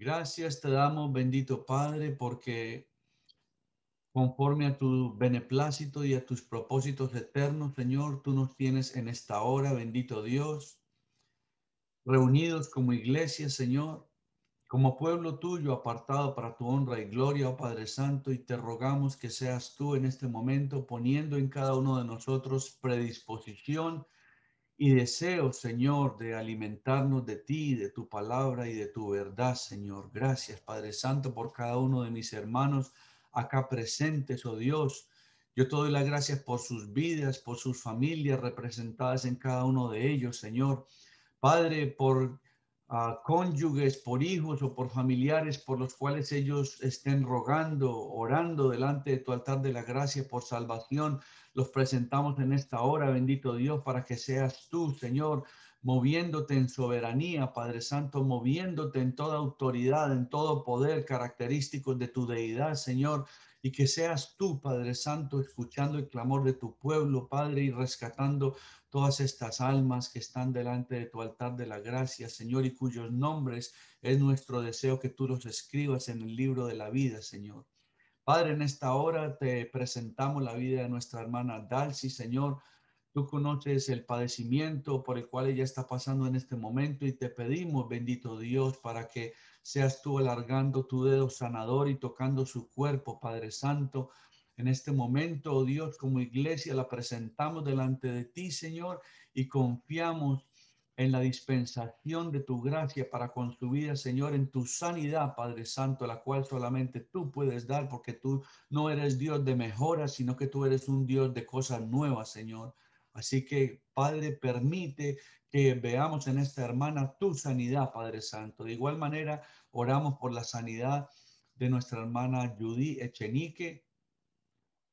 Gracias te damos, bendito Padre, porque conforme a tu beneplácito y a tus propósitos eternos, Señor, tú nos tienes en esta hora, bendito Dios, reunidos como iglesia, Señor, como pueblo tuyo apartado para tu honra y gloria, oh Padre Santo, y te rogamos que seas tú en este momento poniendo en cada uno de nosotros predisposición y deseo, Señor, de alimentarnos de ti, de tu palabra y de tu verdad, Señor. Gracias, Padre Santo, por cada uno de mis hermanos acá presentes, oh Dios. Yo te doy las gracias por sus vidas, por sus familias representadas en cada uno de ellos, Señor. Padre, por cónyuges, por hijos o por familiares por los cuales ellos estén rogando, orando delante de tu altar de la gracia por salvación. Los presentamos en esta hora, bendito Dios, para que seas tú, Señor, moviéndote en soberanía, Padre Santo, moviéndote en toda autoridad, en todo poder característico de tu deidad, Señor, y que seas tú, Padre Santo, escuchando el clamor de tu pueblo, Padre, y rescatando todas estas almas que están delante de tu altar de la gracia, Señor, y cuyos nombres es nuestro deseo que tú los escribas en el libro de la vida, Señor. Padre, en esta hora te presentamos la vida de nuestra hermana Dalcy, Señor. Tú conoces el padecimiento por el cual ella está pasando en este momento y te pedimos, bendito Dios, para que seas tú alargando tu dedo sanador y tocando su cuerpo, Padre Santo. En este momento, oh Dios, como iglesia la presentamos delante de ti, Señor, y confiamos en la dispensación de tu gracia para con su vida, Señor, en tu sanidad, Padre Santo, la cual solamente tú puedes dar, porque tú no eres Dios de mejoras, sino que tú eres un Dios de cosas nuevas, Señor. Así que, Padre, permite que veamos en esta hermana tu sanidad, Padre Santo. De igual manera, oramos por la sanidad de nuestra hermana Judy Echenique.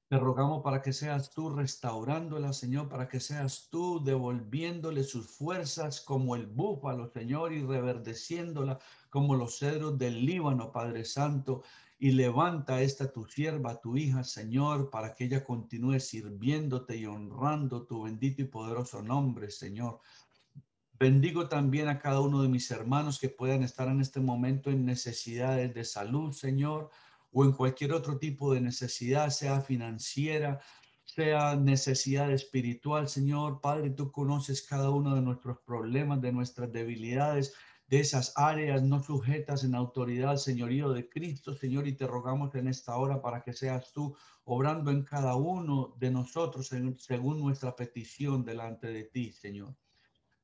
Te rogamos para que seas tú restaurándola, Señor, para que seas tú devolviéndole sus fuerzas como el búfalo, Señor, y reverdeciéndola como los cedros del Líbano, Padre Santo. Y levanta esta tu sierva, tu hija, Señor, para que ella continúe sirviéndote y honrando tu bendito y poderoso nombre, Señor. Bendigo también a cada uno de mis hermanos que puedan estar en este momento en necesidades de salud, Señor, o en cualquier otro tipo de necesidad, sea financiera, sea necesidad espiritual, Señor. Padre, tú conoces cada uno de nuestros problemas, de nuestras debilidades, de esas áreas no sujetas en autoridad, señorío de Cristo, Señor, y te rogamos en esta hora para que seas tú obrando en cada uno de nosotros según nuestra petición delante de ti, Señor.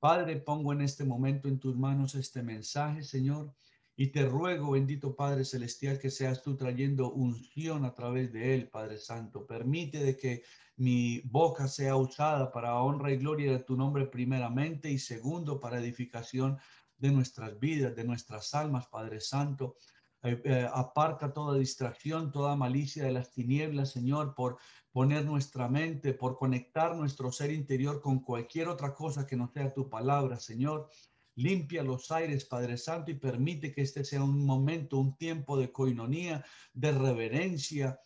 Padre, pongo en este momento en tus manos este mensaje, Señor, y te ruego, bendito Padre Celestial, que seas tú trayendo unción a través de él, Padre Santo. Permite de que mi boca sea usada para honra y gloria de tu nombre primeramente y segundo para edificación de nuestras vidas, de nuestras almas, Padre Santo. Aparta toda distracción, toda malicia de las tinieblas, Señor, por poner nuestra mente, por conectar nuestro ser interior con cualquier otra cosa que no sea tu palabra, Señor. Limpia los aires, Padre Santo, y permite que este sea un momento, un tiempo de coinonía, de reverencia,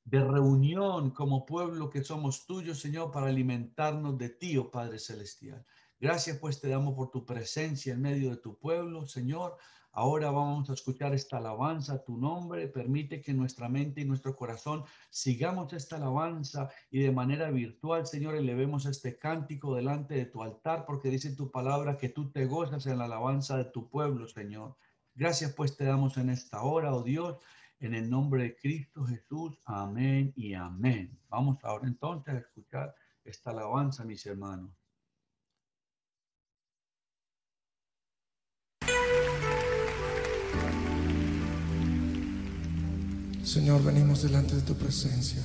de reunión como pueblo que somos tuyos, Señor, para alimentarnos de ti, oh Padre Celestial. Gracias pues te damos por tu presencia en medio de tu pueblo, Señor. Ahora vamos a escuchar esta alabanza a tu nombre. Permite que nuestra mente y nuestro corazón sigamos esta alabanza y de manera virtual, Señor, elevemos este cántico delante de tu altar, porque dice tu palabra que tú te gozas en la alabanza de tu pueblo, Señor. Gracias pues te damos en esta hora, oh Dios, en el nombre de Cristo Jesús. Amén y amén. Vamos ahora entonces a escuchar esta alabanza, mis hermanos. Señor, venimos delante de tu presencia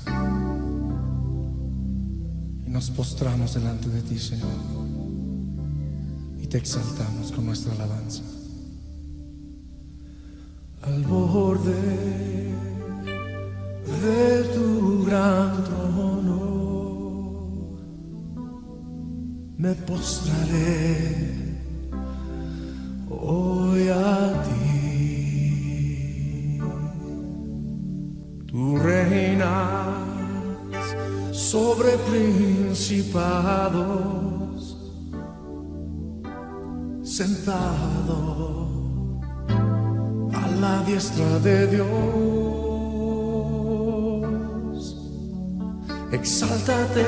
y nos postramos delante de ti, Señor, y te exaltamos con nuestra alabanza. Al borde de tu gran trono me postraré hoy a ti. Tú reinas sobre principados, sentado la diestra de Dios. Exáltate,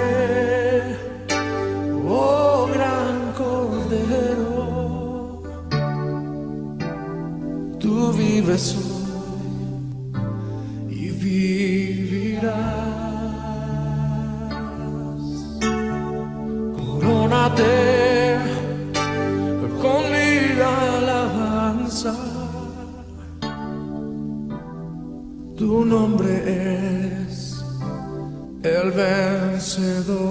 oh gran Cordero, tú vives hoy y vivirás. Corónate con mi alabanza. Tu nombre es el vencedor.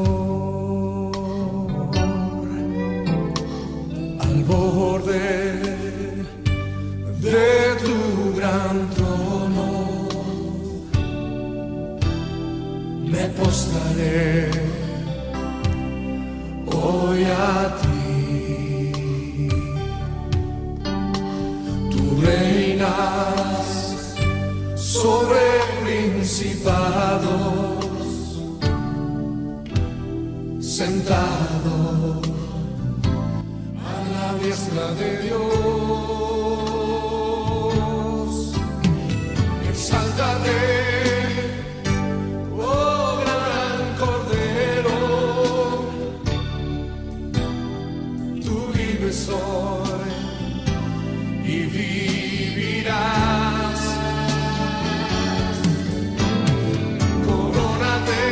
Al borde de tu gran trono me postraré hoy a ti. Tú reinas sobre principados, sentado a la diestra de Dios. Exáltate, oh gran Cordero, tú vives hoy y vivirás. Corónate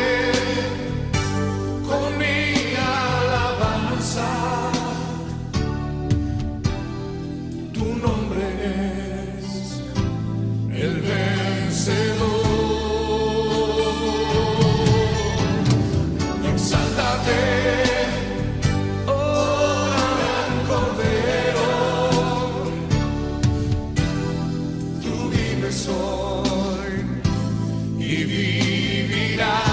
con mi alabanza. Tu nombre es el vencedor. Exáltate, oh gran Cordero, tú vives hoy y vivirás.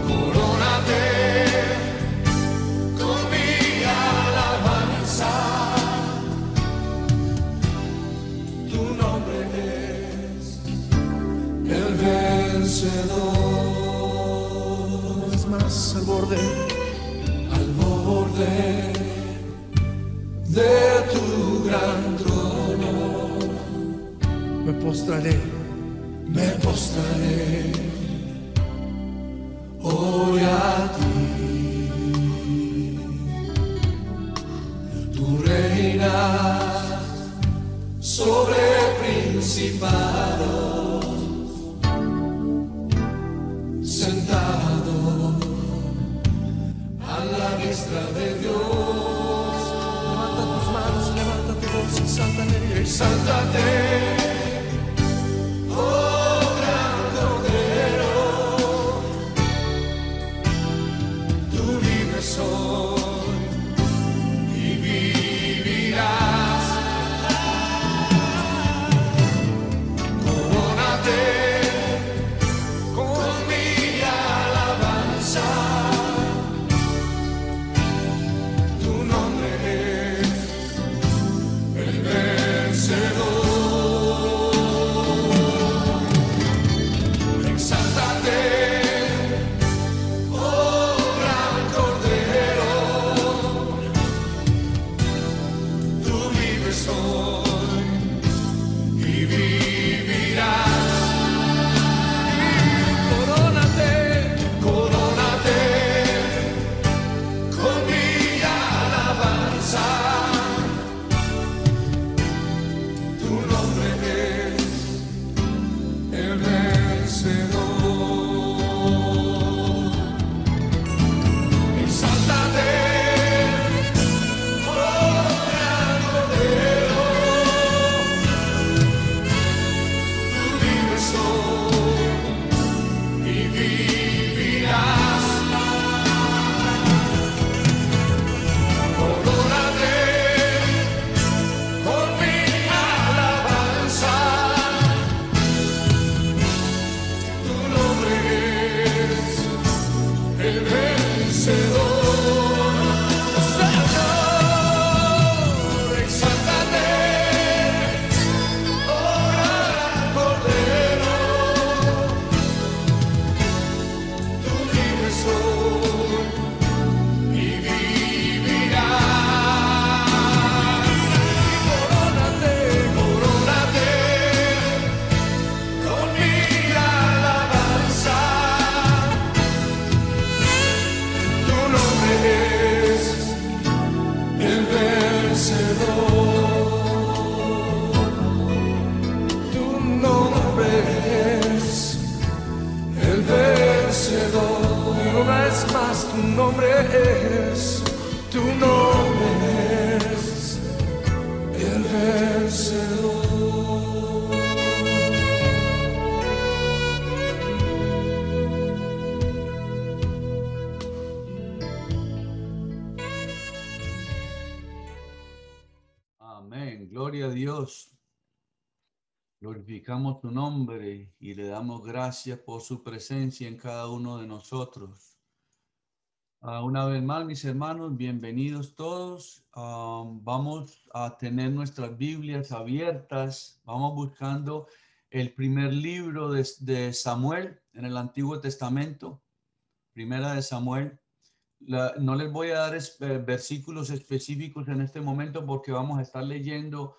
Corónate con mi alabanza. Tu nombre es el vencedor. Es más, al borde de tu gran trono me postraré hoy a ti. Tú reinas sobre principados, sentado a la diestra de Dios. Levanta tus manos, levanta tu voz, exáltate, exáltate. Oh gran Cordero, tú vives hoy y vivirás. Corónate con mi alabanza. Tu nombre es el vencedor. Exáltate, oh gran Cordero, tú vives hoy y vivirás. Corónate con mi alabanza. Tu nombre es el vencedor. Exáltate, oh gran Cordero, tú vives hoy y vivirás. Corónate con mi alabanza. Tu nombre es el vencedor. Señor, exáltate, oh gran Cordero, tú vives hoy y vivirás. más, tu nombre es el vencedor. Amén. Gloria a Dios. Glorificamos tu nombre y le damos gracias por su presencia en cada uno de nosotros. Una vez más, mis hermanos, bienvenidos todos. Vamos a tener nuestras Biblias abiertas. Vamos buscando el primer libro de Samuel en el Antiguo Testamento, Primera de Samuel. No les voy a dar versículos específicos en este momento porque vamos a estar leyendo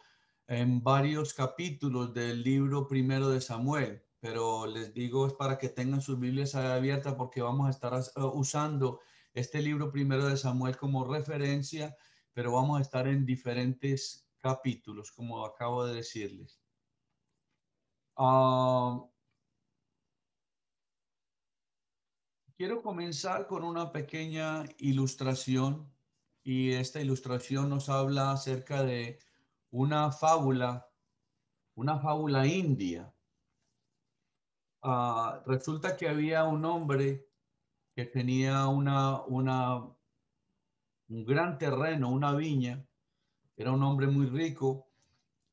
en varios capítulos del libro primero de Samuel, pero les digo es para que tengan sus Biblias abiertas porque vamos a estar usando este libro primero de Samuel como referencia, pero vamos a estar en diferentes capítulos, como acabo de decirles. Quiero comenzar con una pequeña ilustración y esta ilustración nos habla acerca de una fábula india. Resulta que había un hombre que tenía un gran terreno, una viña. Era un hombre muy rico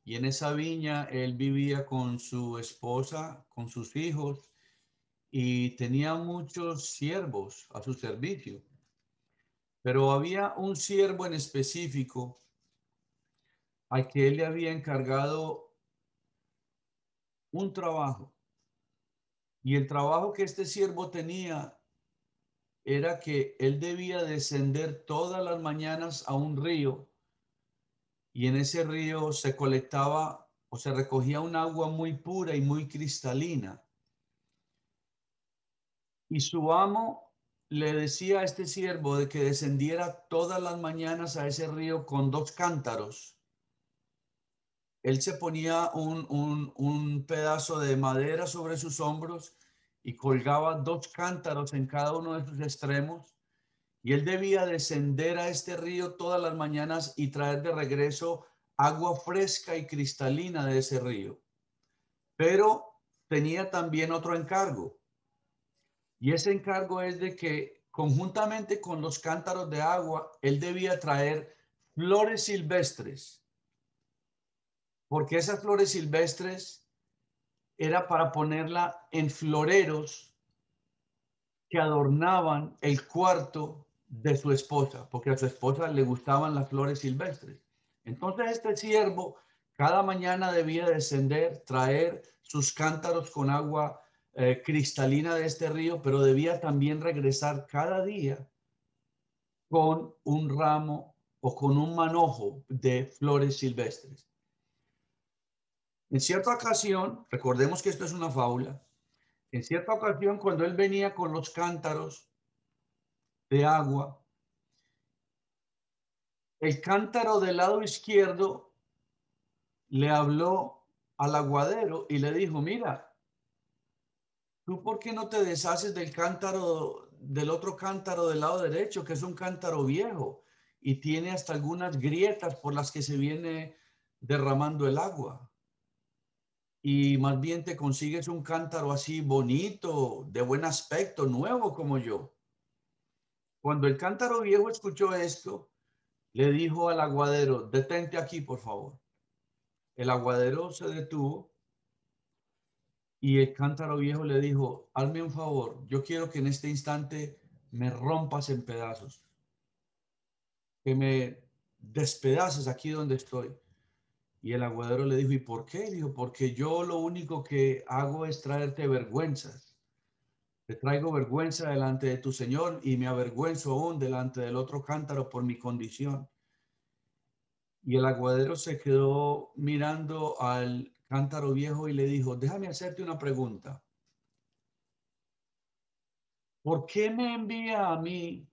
y en esa viña él vivía con su esposa, con sus hijos y tenía muchos siervos a su servicio. Pero había un siervo en específico al que él le había encargado un trabajo. Y el trabajo que este siervo tenía era que él debía descender todas las mañanas a un río y en ese río se colectaba o se recogía un agua muy pura y muy cristalina. Y su amo le decía a este siervo de que descendiera todas las mañanas a ese río con 2 cántaros. Él se ponía un pedazo de madera sobre sus hombros y colgaba 2 cántaros en cada uno de sus extremos. Y él debía descender a este río todas las mañanas y traer de regreso agua fresca y cristalina de ese río. Pero tenía también otro encargo. Y ese encargo es de que conjuntamente con los cántaros de agua, él debía traer flores silvestres. Porque esas flores silvestres era para ponerla en floreros que adornaban el cuarto de su esposa, porque a su esposa le gustaban las flores silvestres. Entonces este siervo cada mañana debía descender, traer sus cántaros con agua cristalina de este río, pero debía también regresar cada día con un ramo o con un manojo de flores silvestres. En cierta ocasión, recordemos que esto es una fábula, en cierta ocasión cuando él venía con los cántaros de agua, el cántaro del lado izquierdo le habló al aguadero y le dijo, mira, ¿tú por qué no te deshaces del cántaro, del otro cántaro del lado derecho, que es un cántaro viejo y tiene hasta algunas grietas por las que se viene derramando el agua? Y más bien te consigues un cántaro así bonito, de buen aspecto, nuevo como yo. Cuando el cántaro viejo escuchó esto, le dijo al aguadero, detente aquí, por favor. El aguadero se detuvo y el cántaro viejo le dijo, hazme un favor, yo quiero que en este instante me rompas en pedazos, que me despedaces aquí donde estoy. Y el aguadero le dijo, ¿y por qué? Dijo, porque yo lo único que hago es traerte vergüenzas. Te traigo vergüenza delante de tu Señor y me avergüenzo aún delante del otro cántaro por mi condición. Y el aguadero se quedó mirando al cántaro viejo y le dijo, déjame hacerte una pregunta. ¿Por qué me envía a mí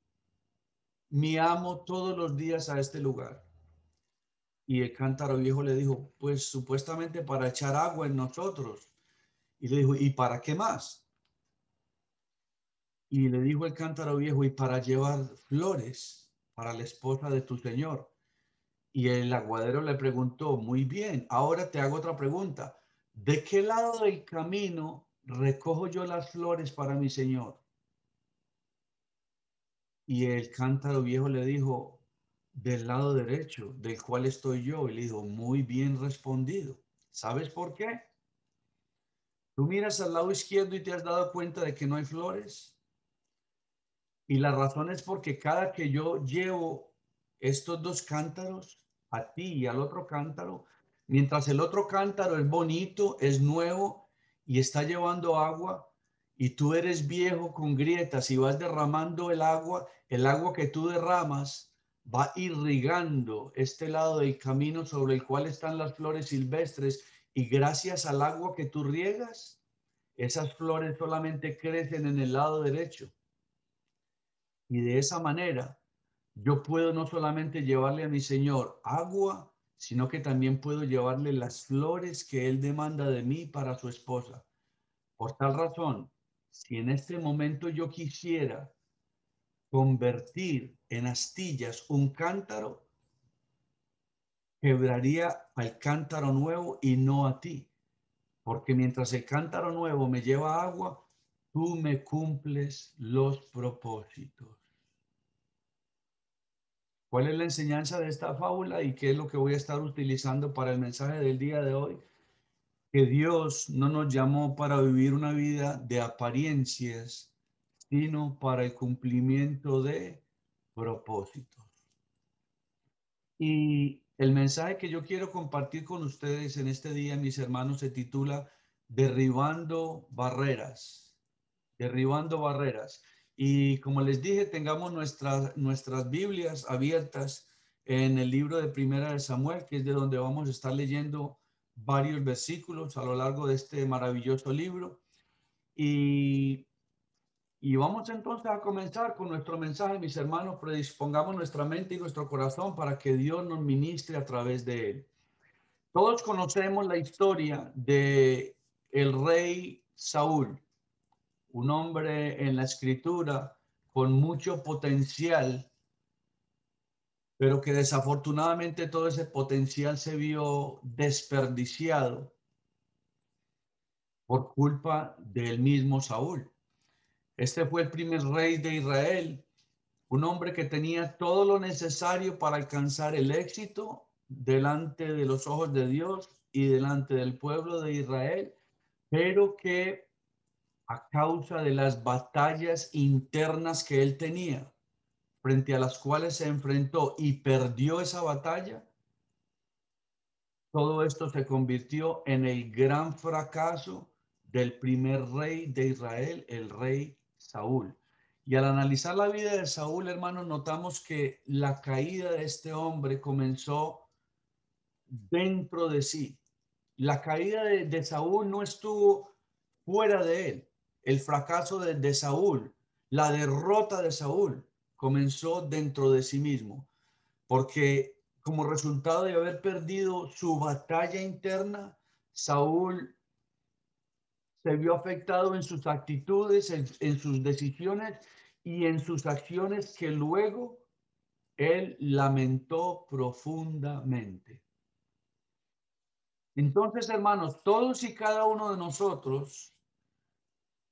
mi amo todos los días a este lugar? Y el cántaro viejo le dijo, pues supuestamente para echar agua en nosotros. Y le dijo, ¿y para qué más? Y le dijo el cántaro viejo, y para llevar flores para la esposa de tu señor. Y el aguadero le preguntó, muy bien, ahora te hago otra pregunta. ¿De qué lado del camino recojo yo las flores para mi señor? Y el cántaro viejo le dijo, del lado derecho, del cual estoy yo. Y le dijo, muy bien respondido. ¿Sabes por qué? Tú miras al lado izquierdo y te has dado cuenta de que no hay flores. Y la razón es porque cada que yo llevo estos dos cántaros, a ti y al otro cántaro, mientras el otro cántaro es bonito, es nuevo y está llevando agua, y tú eres viejo con grietas y vas derramando el agua que tú derramas va irrigando este lado del camino sobre el cual están las flores silvestres, y gracias al agua que tú riegas, esas flores solamente crecen en el lado derecho. Y de esa manera yo puedo no solamente llevarle a mi Señor agua, sino que también puedo llevarle las flores que Él demanda de mí para su esposa. Por tal razón, si en este momento yo quisiera convertir en astillas un cántaro, quebraría al cántaro nuevo y no a ti. Porque mientras el cántaro nuevo me lleva agua, tú me cumples los propósitos. ¿Cuál es la enseñanza de esta fábula y qué es lo que voy a estar utilizando para el mensaje del día de hoy? Que Dios no nos llamó para vivir una vida de apariencias, sino para el cumplimiento de propósitos. Y el mensaje que yo quiero compartir con ustedes en este día, mis hermanos, se titula Derribando barreras. Derribando barreras. Y como les dije, tengamos nuestras Biblias abiertas en el libro de Primera de Samuel, que es de donde vamos a estar leyendo varios versículos a lo largo de este maravilloso libro. Y, y vamos entonces a comenzar con nuestro mensaje, mis hermanos. Predispongamos nuestra mente y nuestro corazón para que Dios nos ministre a través de él. Todos conocemos la historia de el rey Saúl, un hombre en la escritura con mucho potencial, pero que desafortunadamente todo ese potencial se vio desperdiciado por culpa del mismo Saúl. Este fue el primer rey de Israel, un hombre que tenía todo lo necesario para alcanzar el éxito delante de los ojos de Dios y delante del pueblo de Israel, pero que a causa de las batallas internas que él tenía, frente a las cuales se enfrentó y perdió esa batalla, todo esto se convirtió en el gran fracaso del primer rey de Israel, el rey Saúl. Y al analizar la vida de Saúl, hermanos, notamos que la caída de este hombre comenzó dentro de sí. La caída de Saúl no estuvo fuera de él. El fracaso de Saúl, la derrota de Saúl, comenzó dentro de sí mismo, porque como resultado de haber perdido su batalla interna, Saúl se vio afectado en sus actitudes, en sus decisiones y en sus acciones, que luego él lamentó profundamente. Entonces, hermanos, todos y cada uno de nosotros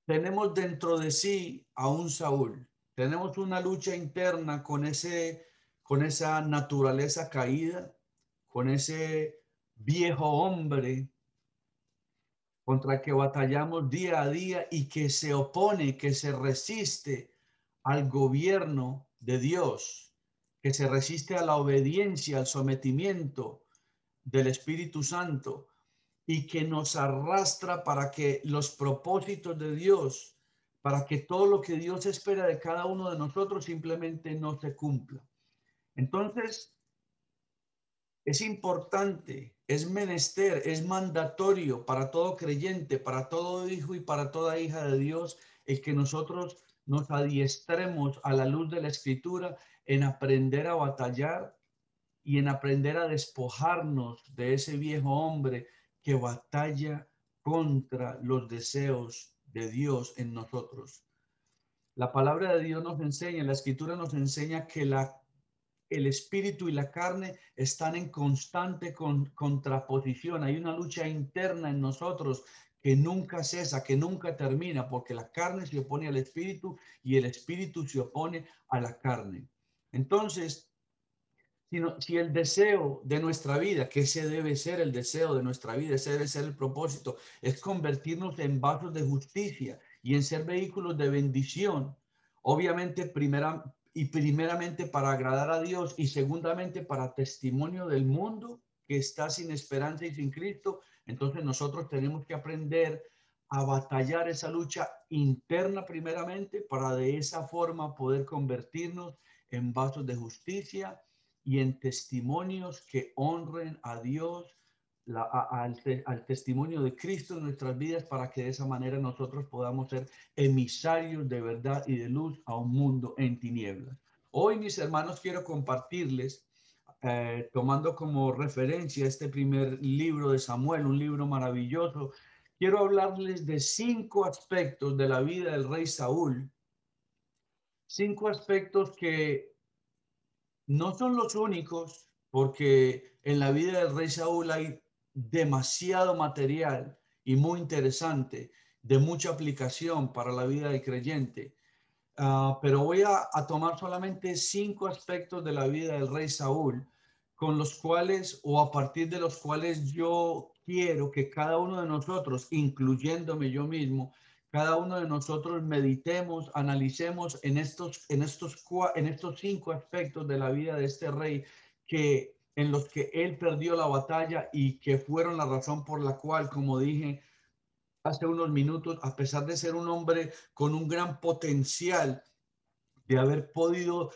tenemos dentro de sí a un Saúl. Tenemos una lucha interna con esa naturaleza caída, con ese viejo hombre contra el que batallamos día a día y que se opone, que se resiste al gobierno de Dios, que se resiste a la obediencia, al sometimiento del Espíritu Santo, y que nos arrastra para que los propósitos de Dios, para que todo lo que Dios espera de cada uno de nosotros simplemente no se cumpla. Entonces, es importante, es menester, es mandatorio para todo creyente, para todo hijo y para toda hija de Dios, el que nosotros nos adiestremos a la luz de la Escritura en aprender a batallar y en aprender a despojarnos de ese viejo hombre que batalla contra los deseos de Dios en nosotros. La palabra de Dios nos enseña, la escritura nos enseña que el espíritu y la carne están en constante contraposición. Hay una lucha interna en nosotros que nunca cesa, que nunca termina, porque la carne se opone al espíritu y el espíritu se opone a la carne. Entonces, si el deseo de nuestra vida, que ese debe ser el deseo de nuestra vida, ese debe ser el propósito, es convertirnos en vasos de justicia y en ser vehículos de bendición, obviamente primeramente para agradar a Dios y segundamente para testimonio del mundo que está sin esperanza y sin Cristo, entonces nosotros tenemos que aprender a batallar esa lucha interna primeramente para de esa forma poder convertirnos en vasos de justicia y en testimonios que honren a Dios, al testimonio de Cristo en nuestras vidas, para que de esa manera nosotros podamos ser emisarios de verdad y de luz a un mundo en tinieblas. Hoy, mis hermanos, quiero compartirles, tomando como referencia este primer libro de Samuel, un libro maravilloso, quiero hablarles de 5 aspectos de la vida del rey Saúl, 5 aspectos que no son los únicos, porque en la vida del rey Saúl hay demasiado material y muy interesante, de mucha aplicación para la vida del creyente. Pero voy a tomar solamente 5 aspectos de la vida del rey Saúl, con los cuales o a partir de los cuales yo quiero que cada uno de nosotros, incluyéndome yo mismo, cada uno de nosotros meditemos, analicemos en estos 5 aspectos de la vida de este rey en los que él perdió la batalla y que fueron la razón por la cual, como dije hace unos minutos, a pesar de ser un hombre con un gran potencial de haber podido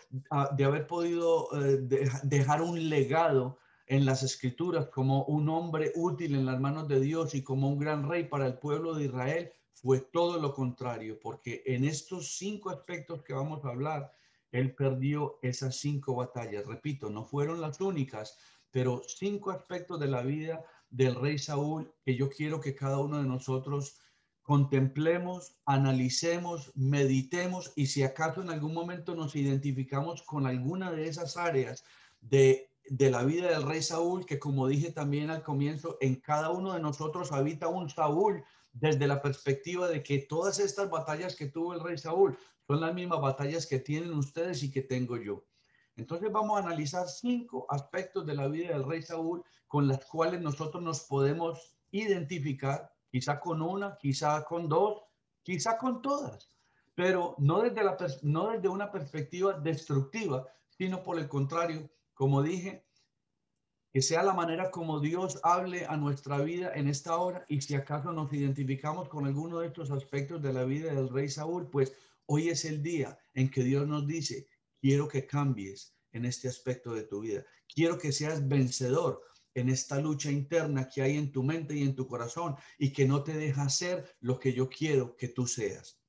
dejar un legado en las escrituras como un hombre útil en las manos de Dios y como un gran rey para el pueblo de Israel, fue todo lo contrario, porque en estos 5 aspectos que vamos a hablar, él perdió esas 5 batallas. Repito, no fueron las únicas, pero 5 aspectos de la vida del rey Saúl que yo quiero que cada uno de nosotros contemplemos, analicemos, meditemos y si acaso en algún momento nos identificamos con alguna de esas áreas de la vida del rey Saúl, que como dije también al comienzo, en cada uno de nosotros habita un Saúl desde la perspectiva de que todas estas batallas que tuvo el rey Saúl son las mismas batallas que tienen ustedes y que tengo yo. Entonces vamos a analizar 5 aspectos de la vida del rey Saúl con las cuales nosotros nos podemos identificar, quizá con una, quizá con dos, quizá con todas, pero no desde una perspectiva destructiva, sino por el contrario, como dije, que sea la manera como Dios hable a nuestra vida en esta hora y si acaso nos identificamos con alguno de estos aspectos de la vida del rey Saúl, pues hoy es el día en que Dios nos dice, quiero que cambies en este aspecto de tu vida, quiero que seas vencedor en esta lucha interna que hay en tu mente y en tu corazón y que no te deja ser lo que yo quiero que tú seas.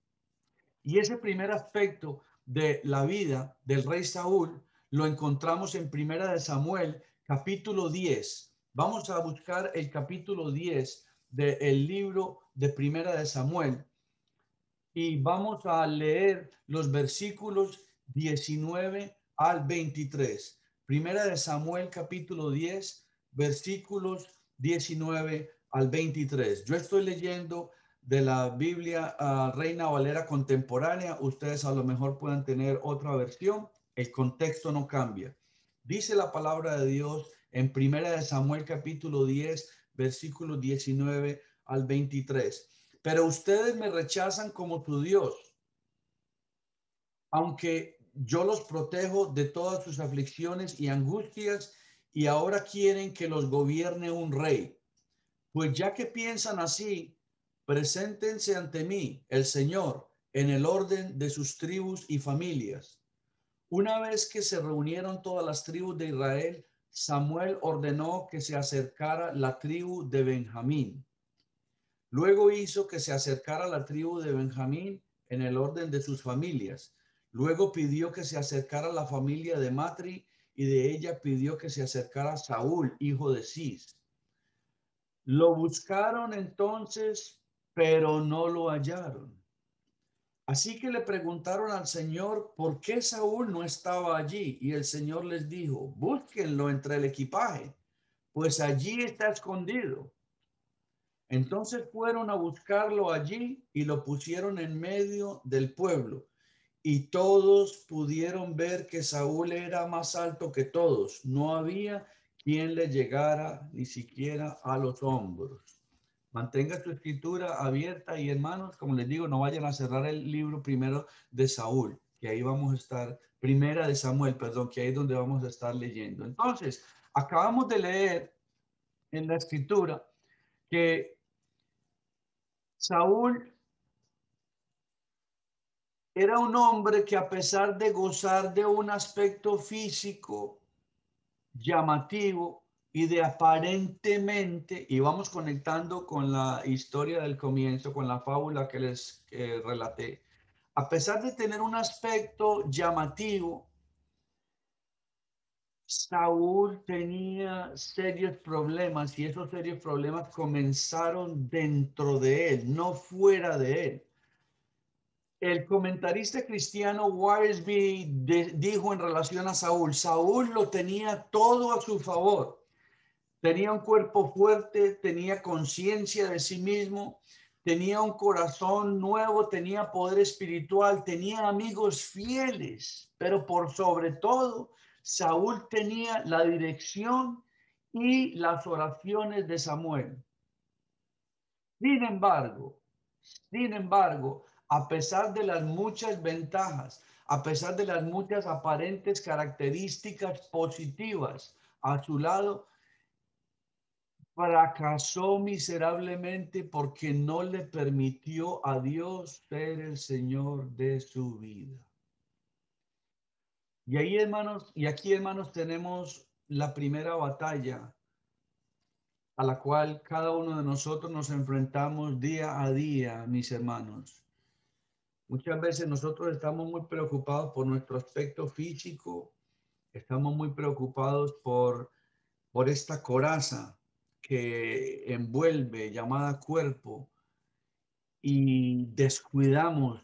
Y ese primer aspecto de la vida del rey Saúl lo encontramos en Primera de Samuel, capítulo 10. Vamos a buscar el capítulo 10 del libro de Primera de Samuel y vamos a leer los versículos 19 al 23. Primera de Samuel, capítulo 10, versículos 19 al 23. Yo estoy leyendo de la Biblia Reina Valera contemporánea. Ustedes a lo mejor pueden tener otra versión. El contexto no cambia. Dice la palabra de Dios en Primera de Samuel, capítulo 10, versículos 19 al 23. Pero ustedes me rechazan como tu Dios, aunque yo los protejo de todas sus aflicciones y angustias, y ahora quieren que los gobierne un rey. Pues ya que piensan así, preséntense ante mí, el Señor, en el orden de sus tribus y familias. Una vez que se reunieron todas las tribus de Israel, Samuel ordenó que se acercara la tribu de Benjamín. Luego hizo que se acercara la tribu de Benjamín en el orden de sus familias. Luego pidió que se acercara la familia de Matri y de ella pidió que se acercara Saúl, hijo de Cis. Lo buscaron entonces, pero no lo hallaron. Así que le preguntaron al Señor por qué Saúl no estaba allí. Y el Señor les dijo, búsquenlo entre el equipaje, pues allí está escondido. Entonces fueron a buscarlo allí y lo pusieron en medio del pueblo. Y todos pudieron ver que Saúl era más alto que todos. No había quien le llegara ni siquiera a los hombros. Mantenga su escritura abierta y hermanos, como les digo, no vayan a cerrar el libro primero de Saúl, que ahí vamos a estar, primera de Samuel, perdón, que ahí es donde vamos a estar leyendo. Entonces, acabamos de leer en la escritura que Saúl era un hombre que a pesar de gozar de un aspecto físico llamativo y de aparentemente, y vamos conectando con la historia del comienzo, con la fábula que les relaté, a pesar de tener un aspecto llamativo, Saúl tenía serios problemas y esos serios problemas comenzaron dentro de él, no fuera de él. El comentarista cristiano Warsby dijo en relación a Saúl, Saúl lo tenía todo a su favor. Tenía un cuerpo fuerte, tenía conciencia de sí mismo, tenía un corazón nuevo, tenía poder espiritual, tenía amigos fieles, pero por sobre todo, Saúl tenía la dirección y las oraciones de Samuel. Sin embargo, sin embargo, a pesar de las muchas ventajas, a pesar de las muchas aparentes características positivas a su lado, fracasó miserablemente porque no le permitió a Dios ser el Señor de su vida. Y ahí, hermanos, y aquí, hermanos, tenemos la primera batalla a la cual cada uno de nosotros nos enfrentamos día a día, mis hermanos. Muchas veces nosotros estamos muy preocupados por nuestro aspecto físico, estamos muy preocupados por esta coraza que envuelve, llamada cuerpo, y descuidamos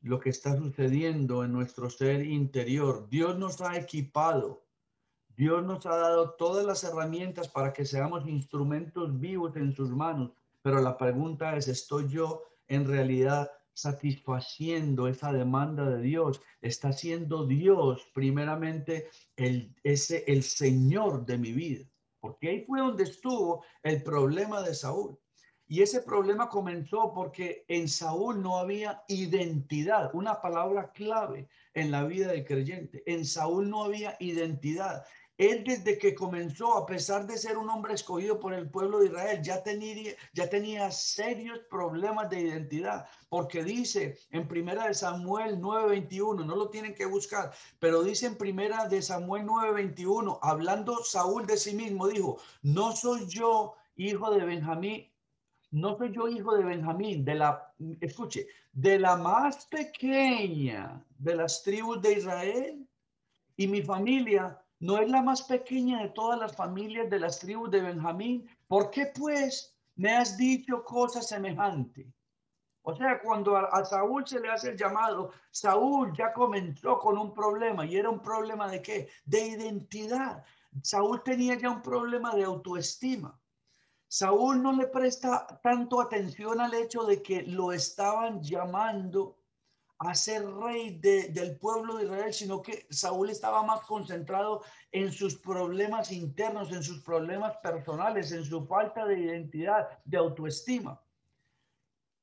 lo que está sucediendo en nuestro ser interior. Dios nos ha equipado, Dios nos ha dado todas las herramientas para que seamos instrumentos vivos en sus manos, pero la pregunta es, ¿estoy yo en realidad satisfaciendo esa demanda de Dios? ¿Está siendo Dios primeramente el Señor de mi vida? Porque ahí fue donde estuvo el problema de Saúl. Y ese problema comenzó porque en Saúl no había identidad, una palabra clave en la vida del creyente. En Saúl no había identidad. Él desde que comenzó, a pesar de ser un hombre escogido por el pueblo de Israel, ya tenía serios problemas de identidad, porque dice en Primera de Samuel 9:21, no lo tienen que buscar, pero dice en Primera de Samuel 9:21, hablando Saúl de sí mismo, dijo, no soy yo hijo de Benjamín, no soy yo hijo de Benjamín, escuche, de la más pequeña de las tribus de Israel. Y mi familia no es la más pequeña de todas las familias de las tribus de Benjamín. ¿Por qué pues me has dicho cosas semejantes? O sea, cuando a Saúl se le hace el llamado, Saúl ya comenzó con un problema. ¿Y era un problema de qué? De identidad. Saúl tenía ya un problema de autoestima. Saúl no le presta tanto atención al hecho de que lo estaban llamando a ser rey del pueblo de Israel, sino que Saúl estaba más concentrado en sus problemas internos, en sus problemas personales, en su falta de identidad, de autoestima.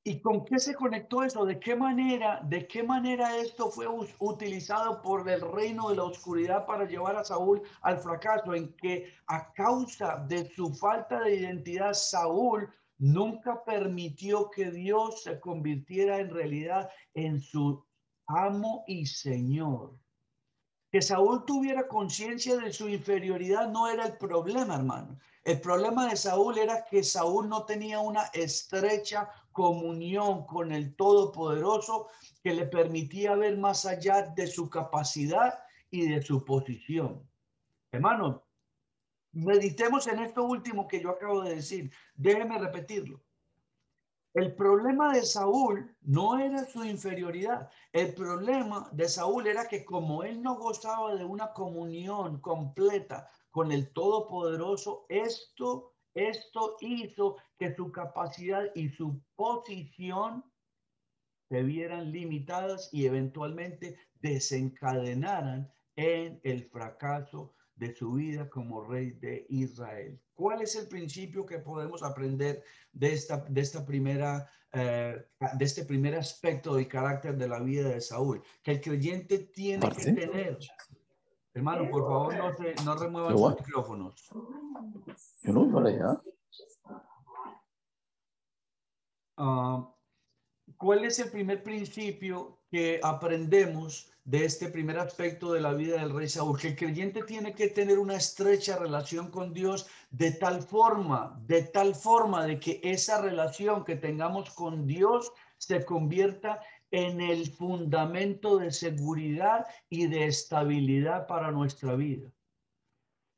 ¿Y con qué se conectó eso? De qué manera esto fue utilizado por el reino de la oscuridad para llevar a Saúl al fracaso? En que a causa de su falta de identidad, Saúl nunca permitió que Dios se convirtiera en realidad en su amo y Señor. Que Saúl tuviera conciencia de su inferioridad no era el problema, hermano. El problema de Saúl era que Saúl no tenía una estrecha comunión con el Todopoderoso que le permitía ver más allá de su capacidad y de su posición. Hermano, meditemos en esto último que yo acabo de decir. Déjeme repetirlo. El problema de Saúl no era su inferioridad. El problema de Saúl era que como él no gozaba de una comunión completa con el Todopoderoso, esto hizo que su capacidad y su posición se vieran limitadas y eventualmente desencadenaran en el fracaso de su vida como rey de Israel. ¿Cuál es el principio que podemos aprender de este primer aspecto del carácter de la vida de Saúl? Que el creyente tiene que Parte. tener, hermano, por favor, no remuevan sus Igual. micrófonos. Yo no voy para allá. ¿Cuál es el primer principio que aprendemos de este primer aspecto de la vida del rey Saúl? Que el creyente tiene que tener una estrecha relación con Dios de tal forma de que esa relación que tengamos con Dios se convierta en el fundamento de seguridad y de estabilidad para nuestra vida.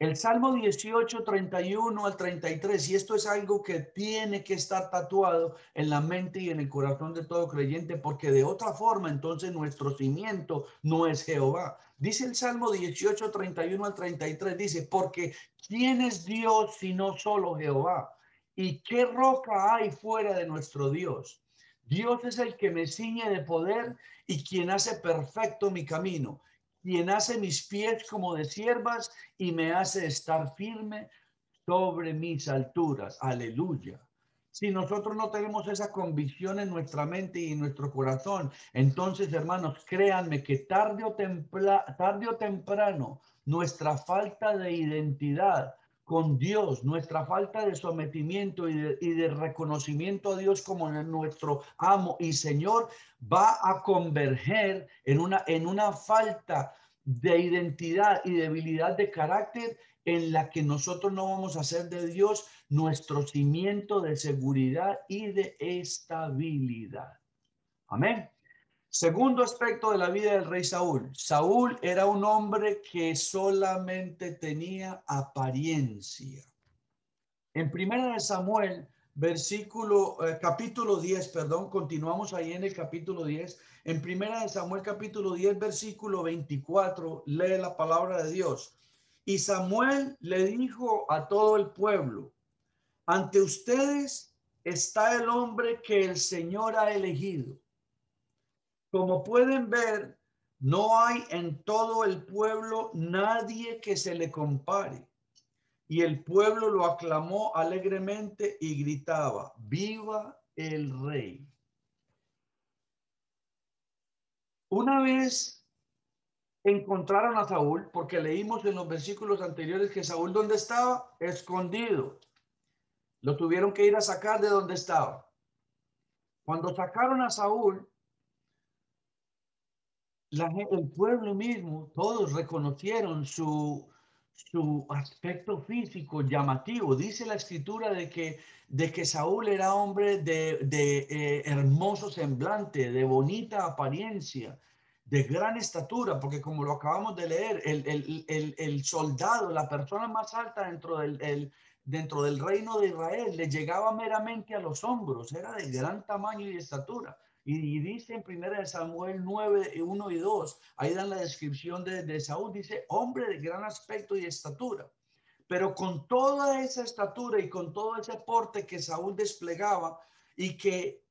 El Salmo 18, 31 al 33, y esto es algo que tiene que estar tatuado en la mente y en el corazón de todo creyente, porque de otra forma entonces nuestro cimiento no es Jehová. Dice el Salmo 18, 31 al 33, dice, porque ¿quién es Dios sino solo Jehová? ¿Y qué roca hay fuera de nuestro Dios? Dios es el que me ciñe de poder y quien hace perfecto mi camino, quien hace mis pies como de siervas y me hace estar firme sobre mis alturas. Aleluya. Si nosotros no tenemos esa convicción en nuestra mente y en nuestro corazón, entonces, hermanos, créanme que tarde o temprano nuestra falta de identidad con Dios, nuestra falta de sometimiento y de reconocimiento a Dios como nuestro amo y Señor va a converger en una falta de identidad y debilidad de carácter en la que nosotros no vamos a hacer de Dios nuestro cimiento de seguridad y de estabilidad. Amén. Segundo aspecto de la vida del rey Saúl. Saúl era un hombre que solamente tenía apariencia. En Primera de Samuel, capítulo 10, perdón, continuamos ahí en el capítulo 10. En Primera de Samuel, capítulo 10, versículo 24, lee la palabra de Dios. Y Samuel le dijo a todo el pueblo, ante ustedes está el hombre que el Señor ha elegido. Como pueden ver, no hay en todo el pueblo nadie que se le compare. Y el pueblo lo aclamó alegremente y gritaba, ¡viva el rey! Una vez encontraron a Saúl, porque leímos en los versículos anteriores que Saúl, ¿dónde estaba? Escondido. Lo tuvieron que ir a sacar de donde estaba. Cuando sacaron a Saúl, el pueblo mismo, todos reconocieron su aspecto físico llamativo. Dice la escritura de que Saúl era hombre de hermoso semblante, de bonita apariencia, de gran estatura, porque como lo acabamos de leer, el soldado, la persona más alta dentro del reino de Israel, le llegaba meramente a los hombros, era de gran tamaño y estatura. Y dice en 1 Samuel 9, 1 y 2, ahí dan la descripción de Saúl, dice, hombre de gran aspecto y estatura. Pero con toda esa estatura y con todo ese porte que Saúl desplegaba y que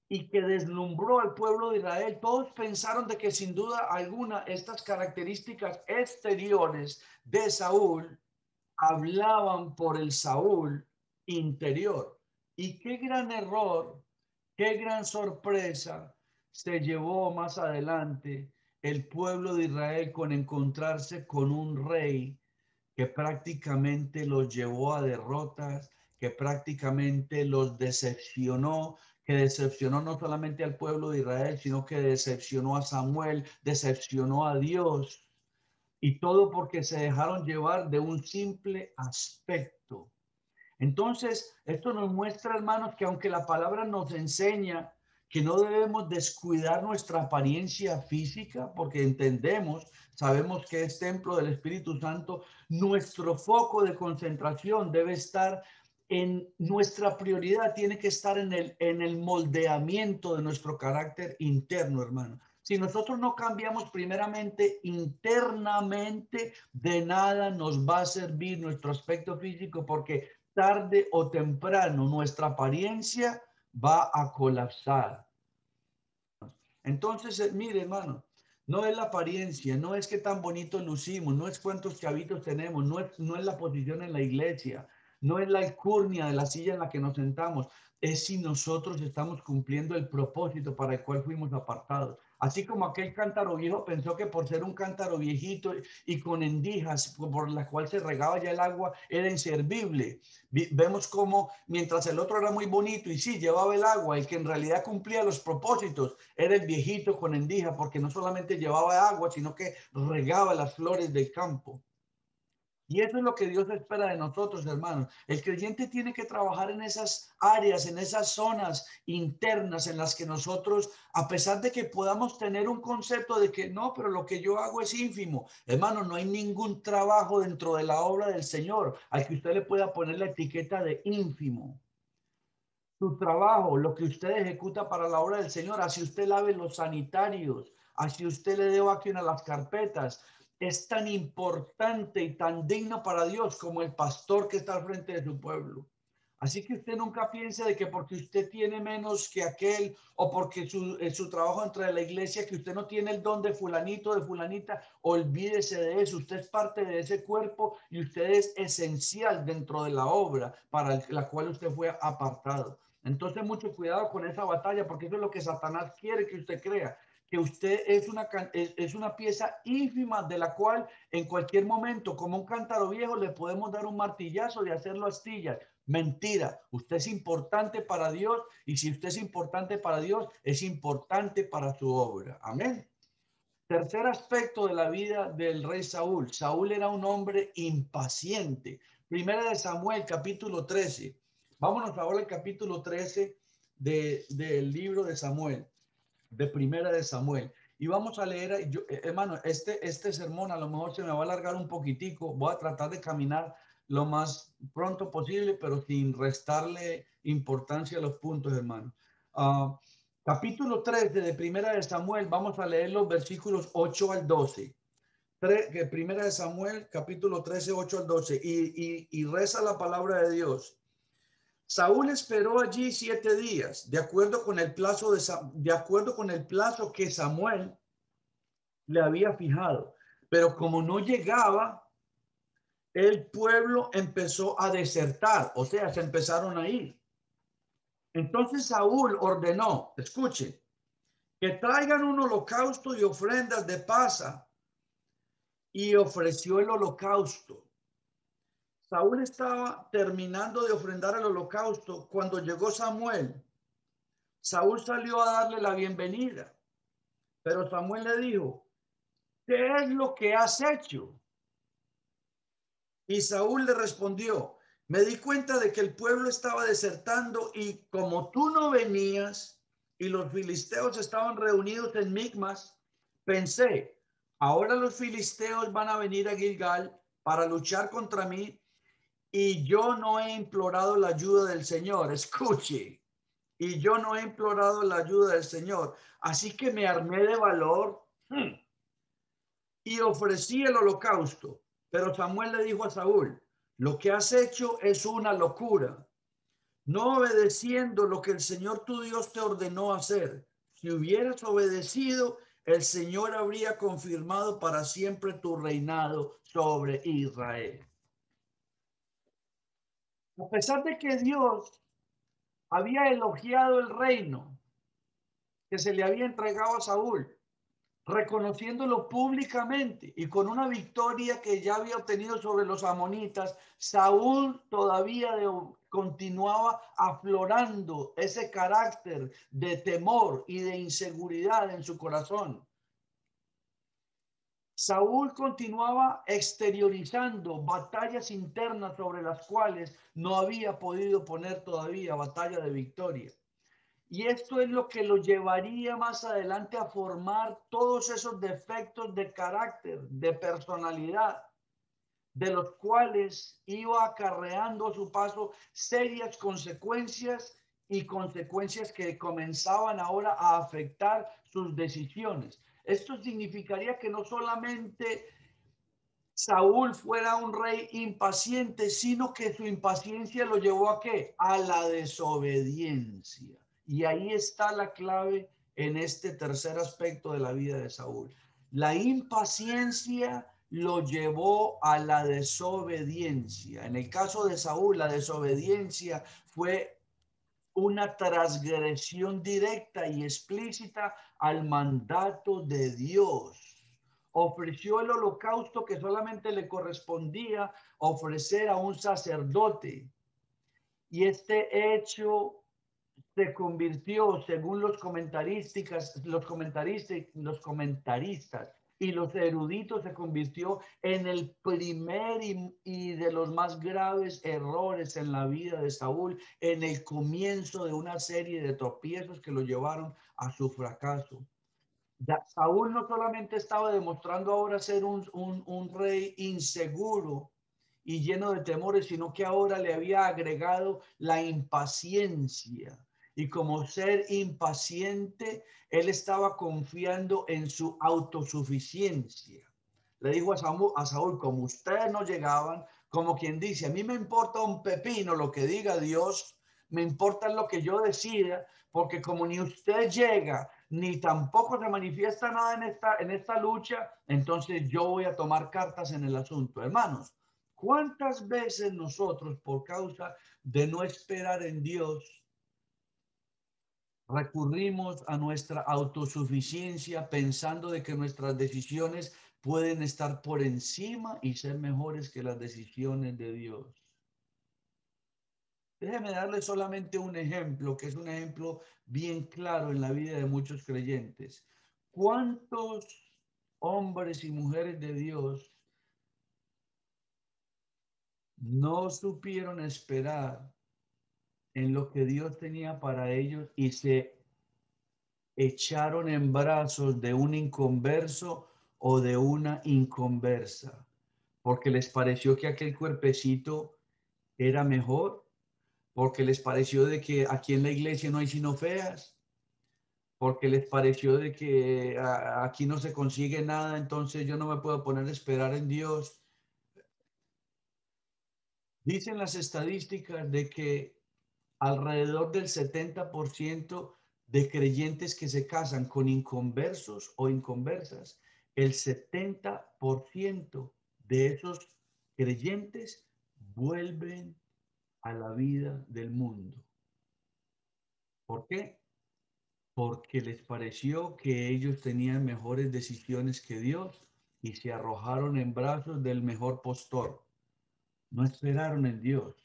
deslumbró al pueblo de Israel, todos pensaron de que sin duda alguna estas características exteriores de Saúl hablaban por el Saúl interior. Y qué gran error, qué gran sorpresa se llevó más adelante el pueblo de Israel con encontrarse con un rey que prácticamente los llevó a derrotas, que prácticamente los decepcionó, que decepcionó no solamente al pueblo de Israel, sino que decepcionó a Samuel, decepcionó a Dios. Y todo porque se dejaron llevar de un simple aspecto. Entonces, esto nos muestra, hermanos, que aunque la palabra nos enseña que no debemos descuidar nuestra apariencia física, porque sabemos que es templo del Espíritu Santo, nuestro foco de concentración debe estar nuestra prioridad tiene que estar en el moldeamiento de nuestro carácter interno, hermano. Si nosotros no cambiamos primeramente internamente, de nada nos va a servir nuestro aspecto físico, porque tarde o temprano nuestra apariencia va a colapsar. Entonces, mire, hermano, no es la apariencia, no es qué tan bonito lucimos, no es cuántos chavitos tenemos, no es la posición en la iglesia, no es la alcurnia de la silla en la que nos sentamos, es si nosotros estamos cumpliendo el propósito para el cual fuimos apartados. Así como aquel cántaro viejo pensó que por ser un cántaro viejito y con endijas por la cual se regaba ya el agua era inservible. Vemos como mientras el otro era muy bonito y sí llevaba el agua, el que en realidad cumplía los propósitos era el viejito con endija, porque no solamente llevaba agua, sino que regaba las flores del campo. Y eso es lo que Dios espera de nosotros, hermanos. El creyente tiene que trabajar en esas áreas, en esas zonas internas en las que nosotros, a pesar de que podamos tener un concepto de que no, pero lo que yo hago es ínfimo. Hermano, no hay ningún trabajo dentro de la obra del Señor al que usted le pueda poner la etiqueta de ínfimo. Su trabajo, lo que usted ejecuta para la obra del Señor, así usted lave los sanitarios, así usted le dé vacuum a las carpetas, es tan importante y tan digno para Dios como el pastor que está al frente de su pueblo. Así que usted nunca piense de que porque usted tiene menos que aquel o porque su trabajo dentro de la iglesia, que usted no tiene el don de fulanito, de fulanita, olvídese de eso. Usted es parte de ese cuerpo y usted es esencial dentro de la obra para la cual usted fue apartado. Entonces, mucho cuidado con esa batalla, porque eso es lo que Satanás quiere que usted crea, que usted es una pieza ínfima de la cual en cualquier momento, como un cántaro viejo, le podemos dar un martillazo de hacerlo astillas. Mentira, usted es importante para Dios y si usted es importante para Dios, es importante para su obra. Amén. Tercer aspecto de la vida del rey Saúl. Saúl era un hombre impaciente. Primera de Samuel, capítulo 13. Vámonos ahora al capítulo 13 del libro de Samuel, de Primera de Samuel. Y vamos a leer, hermano, este sermón a lo mejor se me va a alargar un poquitico. Voy a tratar de caminar lo más pronto posible, pero sin restarle importancia a los puntos, hermano. Capítulo 13 de Primera de Samuel, vamos a leer los versículos 8 al 12. Primera de Samuel, capítulo 13, 8 al 12. Y reza la palabra de Dios. Saúl esperó allí 7 días, de acuerdo con el plazo que Samuel le había fijado. Pero como no llegaba, el pueblo empezó a desertar, o sea, se empezaron a ir. Entonces Saúl ordenó, escuche, que traigan un holocausto y ofrendas de paz, y ofreció el holocausto. Saúl estaba terminando de ofrendar el holocausto cuando llegó Samuel. Saúl salió a darle la bienvenida, pero Samuel le dijo, ¿qué es lo que has hecho? Y Saúl le respondió, me di cuenta de que el pueblo estaba desertando y como tú no venías y los filisteos estaban reunidos en Micmas, pensé, ahora los filisteos van a venir a Gilgal para luchar contra mí y yo no he implorado la ayuda del Señor. Escuche, y yo no he implorado la ayuda del Señor. Así que me armé de valor y ofrecí el holocausto. Pero Samuel le dijo a Saúl, lo que has hecho es una locura, no obedeciendo lo que el Señor tu Dios te ordenó hacer. Si hubieras obedecido, el Señor habría confirmado para siempre tu reinado sobre Israel. A pesar de que Dios había elogiado el reino que se le había entregado a Saúl, reconociéndolo públicamente y con una victoria que ya había obtenido sobre los amonitas, Saúl todavía continuaba aflorando ese carácter de temor y de inseguridad en su corazón. Saúl continuaba exteriorizando batallas internas sobre las cuales no había podido poner todavía batalla de victoria. Y esto es lo que lo llevaría más adelante a formar todos esos defectos de carácter, de personalidad. de los cuales iba acarreando a su paso serias consecuencias y consecuencias que comenzaban ahora a afectar sus decisiones. Esto significaría que no solamente Saúl fuera un rey impaciente, sino que su impaciencia lo llevó ¿a qué? A la desobediencia. Y ahí está la clave en este tercer aspecto de la vida de Saúl. La impaciencia lo llevó a la desobediencia. En el caso de Saúl, la desobediencia fue una transgresión directa y explícita al mandato de Dios. Ofreció el holocausto que solamente le correspondía ofrecer a un sacerdote. Y este hecho se convirtió, según los comentaristas y los eruditos, se convirtió en el primer y de los más graves errores en la vida de Saúl, en el comienzo de una serie de tropiezos que lo llevaron a su fracaso. Saúl no solamente estaba demostrando ahora ser un rey inseguro y lleno de temores, sino que ahora le había agregado la impaciencia. Y como ser impaciente, él estaba confiando en su autosuficiencia. Le dijo a Saúl, como ustedes no llegaban, como quien dice, a mí me importa un pepino lo que diga Dios, me importa lo que yo decida, porque como ni usted llega, ni tampoco se manifiesta nada en esta lucha, entonces yo voy a tomar cartas en el asunto. Hermanos, ¿cuántas veces nosotros, por causa de no esperar en Dios, recurrimos a nuestra autosuficiencia pensando de que nuestras decisiones pueden estar por encima y ser mejores que las decisiones de Dios? Déjeme darle solamente un ejemplo, que es un ejemplo bien claro en la vida de muchos creyentes. ¿Cuántos hombres y mujeres de Dios no supieron esperar en lo que Dios tenía para ellos y se echaron en brazos de un inconverso o de una inconversa? Porque les pareció que aquel cuerpecito era mejor, porque les pareció de que aquí en la iglesia no hay sino feas, porque les pareció de que aquí no se consigue nada, entonces yo no me puedo poner a esperar en Dios. Dicen las estadísticas de que alrededor del 70% de creyentes que se casan con inconversos o inconversas, el 70% de esos creyentes vuelven a la vida del mundo. ¿Por qué? Porque les pareció que ellos tenían mejores decisiones que Dios y se arrojaron en brazos del mejor postor. No esperaron en Dios.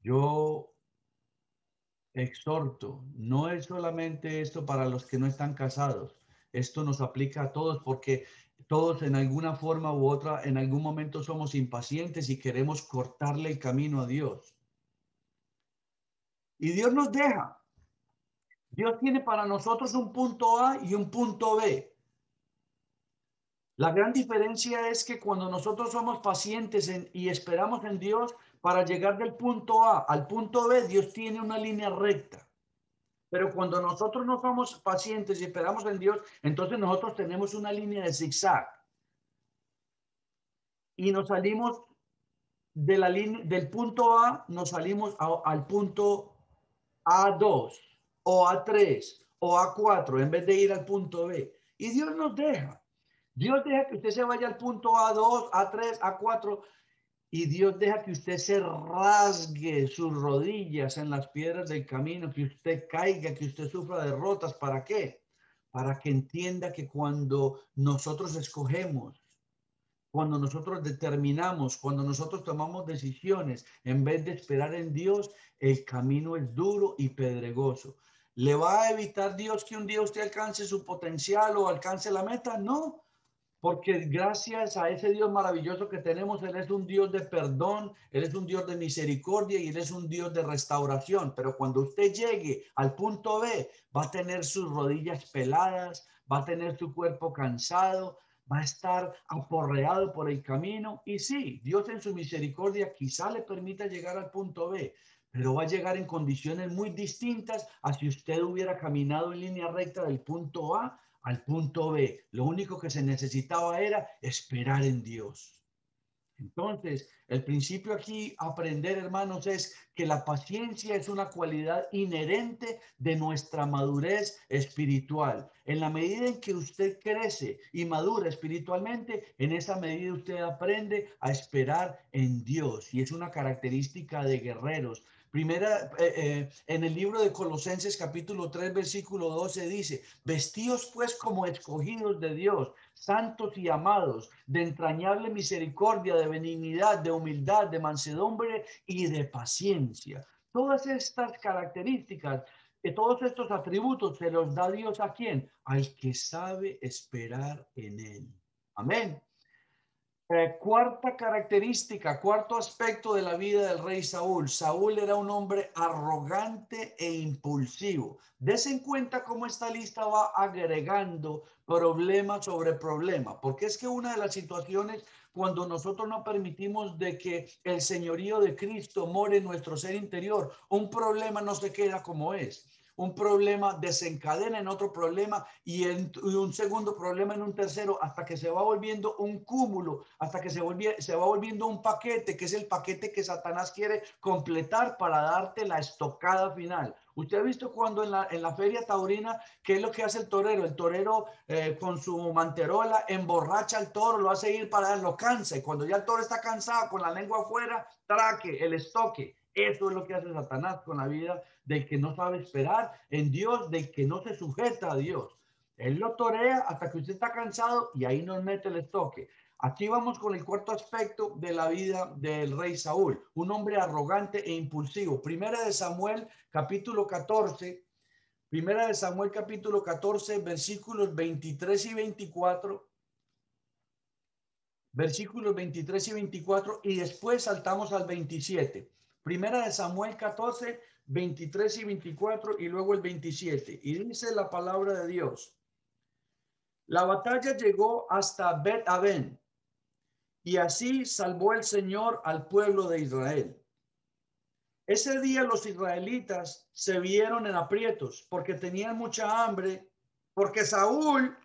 Yo exhorto, no es solamente esto para los que no están casados, esto nos aplica a todos porque todos en alguna forma u otra, en algún momento somos impacientes y queremos cortarle el camino a Dios. Y Dios nos deja. Dios tiene para nosotros un punto A y un punto B. La gran diferencia es que cuando nosotros somos pacientes y esperamos en Dios para llegar del punto A al punto B, Dios tiene una línea recta. Pero cuando nosotros no somos pacientes y esperamos en Dios, entonces nosotros tenemos una línea de zigzag. Y nos salimos de la línea, del punto A, nos salimos al punto A2 o A3 o A4 en vez de ir al punto B. Y Dios nos deja. Dios deja que usted se vaya al punto A2, A3, A4 y Dios deja que usted se rasgue sus rodillas en las piedras del camino, que usted caiga, que usted sufra derrotas. ¿Para qué? Para que entienda que cuando nosotros escogemos, cuando nosotros determinamos, cuando nosotros tomamos decisiones, en vez de esperar en Dios, el camino es duro y pedregoso. ¿Le va a evitar Dios que un día usted alcance su potencial o alcance la meta? No, porque gracias a ese Dios maravilloso que tenemos, Él es un Dios de perdón, Él es un Dios de misericordia y Él es un Dios de restauración. Pero cuando usted llegue al punto B, va a tener sus rodillas peladas, va a tener su cuerpo cansado, va a estar aporreado por el camino. Y sí, Dios en su misericordia quizá le permita llegar al punto B, pero va a llegar en condiciones muy distintas a si usted hubiera caminado en línea recta del punto A al punto B. Lo único que se necesitaba era esperar en Dios. Entonces, el principio aquí, aprender, hermanos, es que la paciencia es una cualidad inherente de nuestra madurez espiritual. En la medida en que usted crece y madura espiritualmente, en esa medida usted aprende a esperar en Dios. Y es una característica de guerreros. En el libro de Colosenses capítulo 3 versículo 12 dice, vestíos pues como escogidos de Dios, santos y amados, de entrañable misericordia, de benignidad, de humildad, de mansedumbre y de paciencia. Todas estas características, todos estos atributos se los da Dios ¿a quién? Al que sabe esperar en él. Amén. Cuarta característica, cuarto aspecto de la vida del rey Saúl. Saúl era un hombre arrogante e impulsivo. Dese en cuenta cómo esta lista va agregando problema sobre problema, porque es que una de las situaciones cuando nosotros no permitimos de que el señorío de Cristo more en nuestro ser interior, un problema no se queda como es. Un problema desencadena en otro problema y un segundo problema en un tercero hasta que se va volviendo un cúmulo, hasta que se va volviendo un paquete, que es el paquete que Satanás quiere completar para darte la estocada final. Usted ha visto cuando en la feria taurina, ¿qué es lo que hace el torero? El torero con su manterola emborracha al toro, lo hace ir para lo cansa y cuando ya el toro está cansado con la lengua afuera, traque, el estoque. Eso es lo que hace Satanás con la vida del que no sabe esperar en Dios, del que no se sujeta a Dios. Él lo torea hasta que usted está cansado y ahí nos mete el estoque. Aquí vamos con el cuarto aspecto de la vida del rey Saúl, un hombre arrogante e impulsivo. Primera de Samuel, capítulo 14, Primera de Samuel, capítulo 14, versículos 23 y 24. Versículos 23 y 24 y después saltamos al 27. Primera de Samuel 14, 23 y 24 y luego el 27. Y dice la palabra de Dios. La batalla llegó hasta Bet-Aven y así salvó el Señor al pueblo de Israel. Ese día los israelitas se vieron en aprietos porque tenían mucha hambre, porque Saúl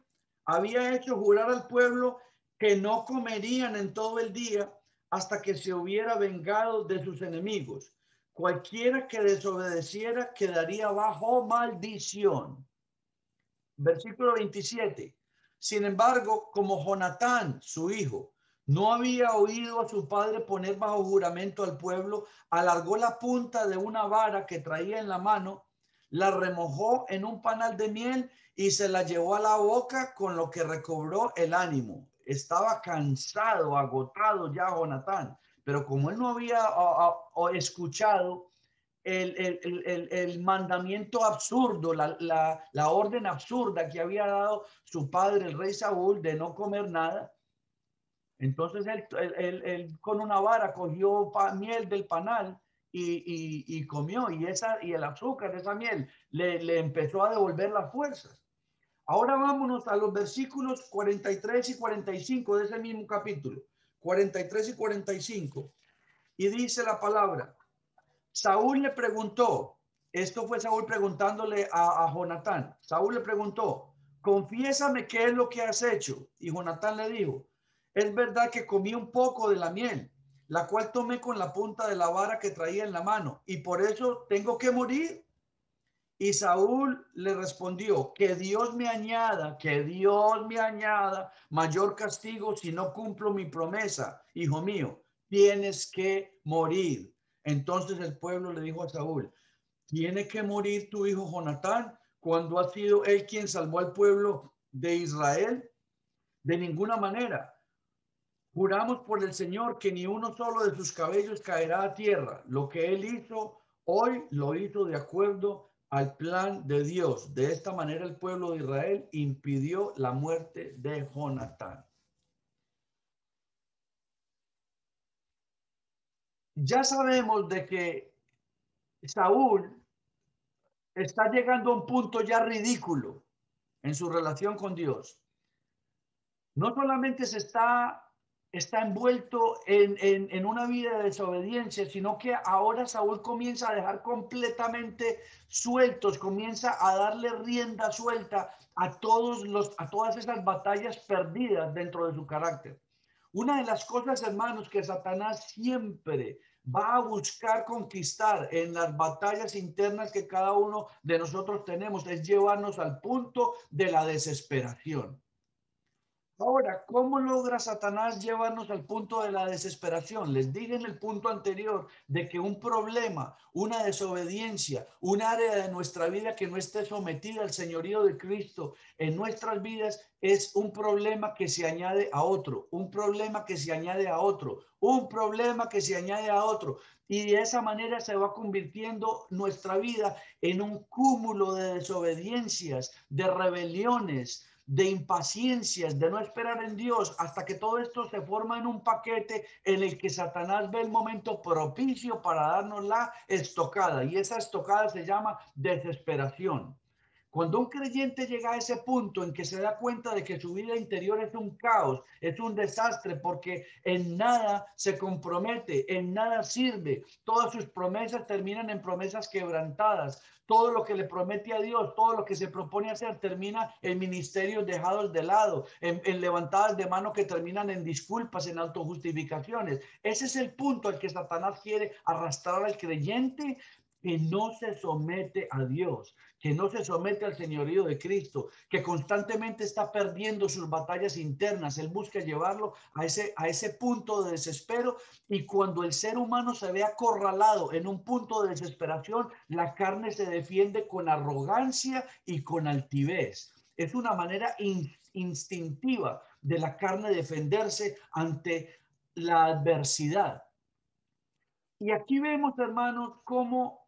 había hecho jurar al pueblo que no comerían en todo el día hasta que se hubiera vengado de sus enemigos. Cualquiera que desobedeciera quedaría bajo maldición. Versículo 27. Sin embargo, como Jonatán, su hijo, no había oído a su padre poner bajo juramento al pueblo, alargó la punta de una vara que traía en la mano, la remojó en un panal de miel y se la llevó a la boca, con lo que recobró el ánimo. Estaba cansado, agotado ya Jonatán, pero como él no había escuchado el mandamiento absurdo, la orden absurda que había dado su padre, el rey Saúl, de no comer nada. Entonces él con una vara cogió miel del panal y comió, y el azúcar de esa miel le empezó a devolver las fuerzas. Ahora vámonos a los versículos 43 y 45 de ese mismo capítulo, 43 y 45. Y dice la palabra, Saúl le preguntó, esto fue Saúl preguntándole a Jonatán. Saúl le preguntó, confiésame qué es lo que has hecho. Y Jonatán le dijo, es verdad que comí un poco de la miel, la cual tomé con la punta de la vara que traía en la mano, y por eso tengo que morir. Y Saúl le respondió, que Dios me añada mayor castigo si no cumplo mi promesa, hijo mío, tienes que morir. Entonces el pueblo le dijo a Saúl, ¿tiene que morir tu hijo Jonatán cuando ha sido él quien salvó al pueblo de Israel? De ninguna manera. Juramos por el Señor que ni uno solo de sus cabellos caerá a tierra. Lo que él hizo hoy lo hizo de acuerdo al plan de Dios. De esta manera el pueblo de Israel impidió la muerte de Jonatán. Ya sabemos de que Saúl está llegando a un punto ya ridículo en su relación con Dios. no solamente está envuelto en una vida de desobediencia, sino que ahora Saúl comienza a dejar completamente sueltos, comienza a darle rienda suelta a todas esas batallas perdidas dentro de su carácter. Una de las cosas, hermanos, que Satanás siempre va a buscar conquistar en las batallas internas que cada uno de nosotros tenemos es llevarnos al punto de la desesperación. Ahora, ¿cómo logra Satanás llevarnos al punto de la desesperación? Les dije en el punto anterior de que un problema, una desobediencia, un área de nuestra vida que no esté sometida al señorío de Cristo en nuestras vidas es un problema que se añade a otro, un problema que se añade a otro, un problema que se añade a otro. Y de esa manera se va convirtiendo nuestra vida en un cúmulo de desobediencias, de rebeliones, de impaciencias, de no esperar en Dios, hasta que todo esto se forma en un paquete en el que Satanás ve el momento propicio para darnos la estocada, y esa estocada se llama desesperación. Cuando un creyente llega a ese punto en que se da cuenta de que su vida interior es un caos, es un desastre, porque en nada se compromete, en nada sirve, todas sus promesas terminan en promesas quebrantadas, todo lo que le promete a Dios, todo lo que se propone hacer termina en ministerios dejados de lado, en levantadas de mano que terminan en disculpas, en autojustificaciones. Ese es el punto al que Satanás quiere arrastrar al creyente que no se somete a Dios, que no se somete al señorío de Cristo, que constantemente está perdiendo sus batallas internas. Él busca llevarlo a ese punto de desespero, y cuando el ser humano se ve acorralado en un punto de desesperación, la carne se defiende con arrogancia y con altivez. Es una manera instintiva de la carne defenderse ante la adversidad. Y aquí vemos, hermanos, cómo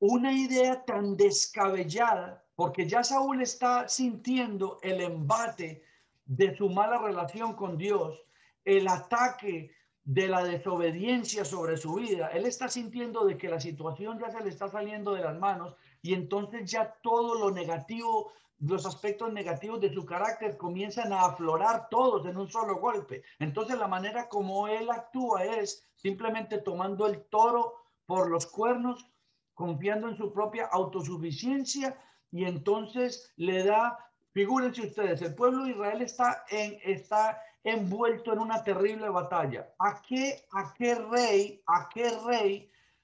una idea tan descabellada, porque ya Saúl está sintiendo el embate de su mala relación con Dios, el ataque de la desobediencia sobre su vida. Él está sintiendo de que la situación ya se le está saliendo de las manos, y entonces ya todo lo negativo, los aspectos negativos de su carácter comienzan a aflorar todos en un solo golpe. Entonces la manera como él actúa es simplemente tomando el toro por los cuernos, confiando en su propia autosuficiencia, y entonces le da, figúrense ustedes, el pueblo de Israel está envuelto en una terrible batalla. ¿A qué rey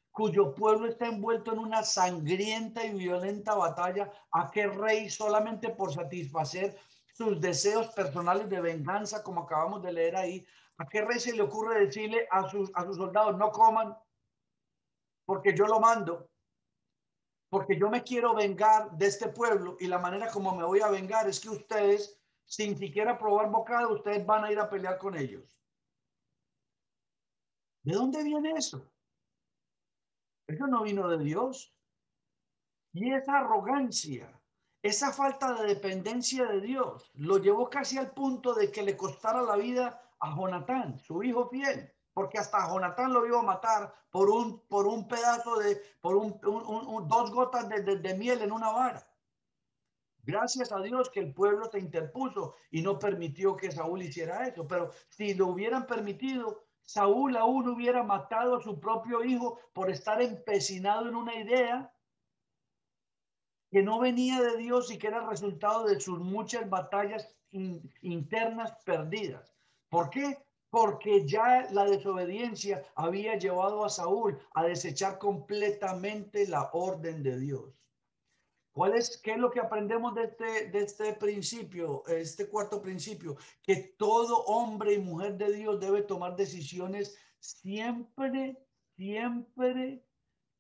cuyo pueblo está envuelto en una sangrienta y violenta batalla, a qué rey solamente por satisfacer sus deseos personales de venganza, como acabamos de leer ahí, a qué rey se le ocurre decirle a sus soldados no coman porque yo lo mando? Porque yo me quiero vengar de este pueblo, y la manera como me voy a vengar es que ustedes, sin siquiera probar bocado, ustedes van a ir a pelear con ellos. ¿De dónde viene eso? Eso no vino de Dios. Y esa arrogancia, esa falta de dependencia de Dios, lo llevó casi al punto de que le costara la vida a Jonatán, su hijo fiel, porque hasta Jonatán lo iba a matar por un pedazo por dos gotas de miel en una vara. Gracias a Dios que el pueblo se interpuso y no permitió que Saúl hiciera eso. Pero si lo hubieran permitido, Saúl aún hubiera matado a su propio hijo por estar empecinado en una idea que no venía de Dios y que era el resultado de sus muchas batallas internas perdidas. ¿Por qué? Porque ya la desobediencia había llevado a Saúl a desechar completamente la orden de Dios. ¿Qué es lo que aprendemos de este principio, este cuarto principio? Que todo hombre y mujer de Dios debe tomar decisiones siempre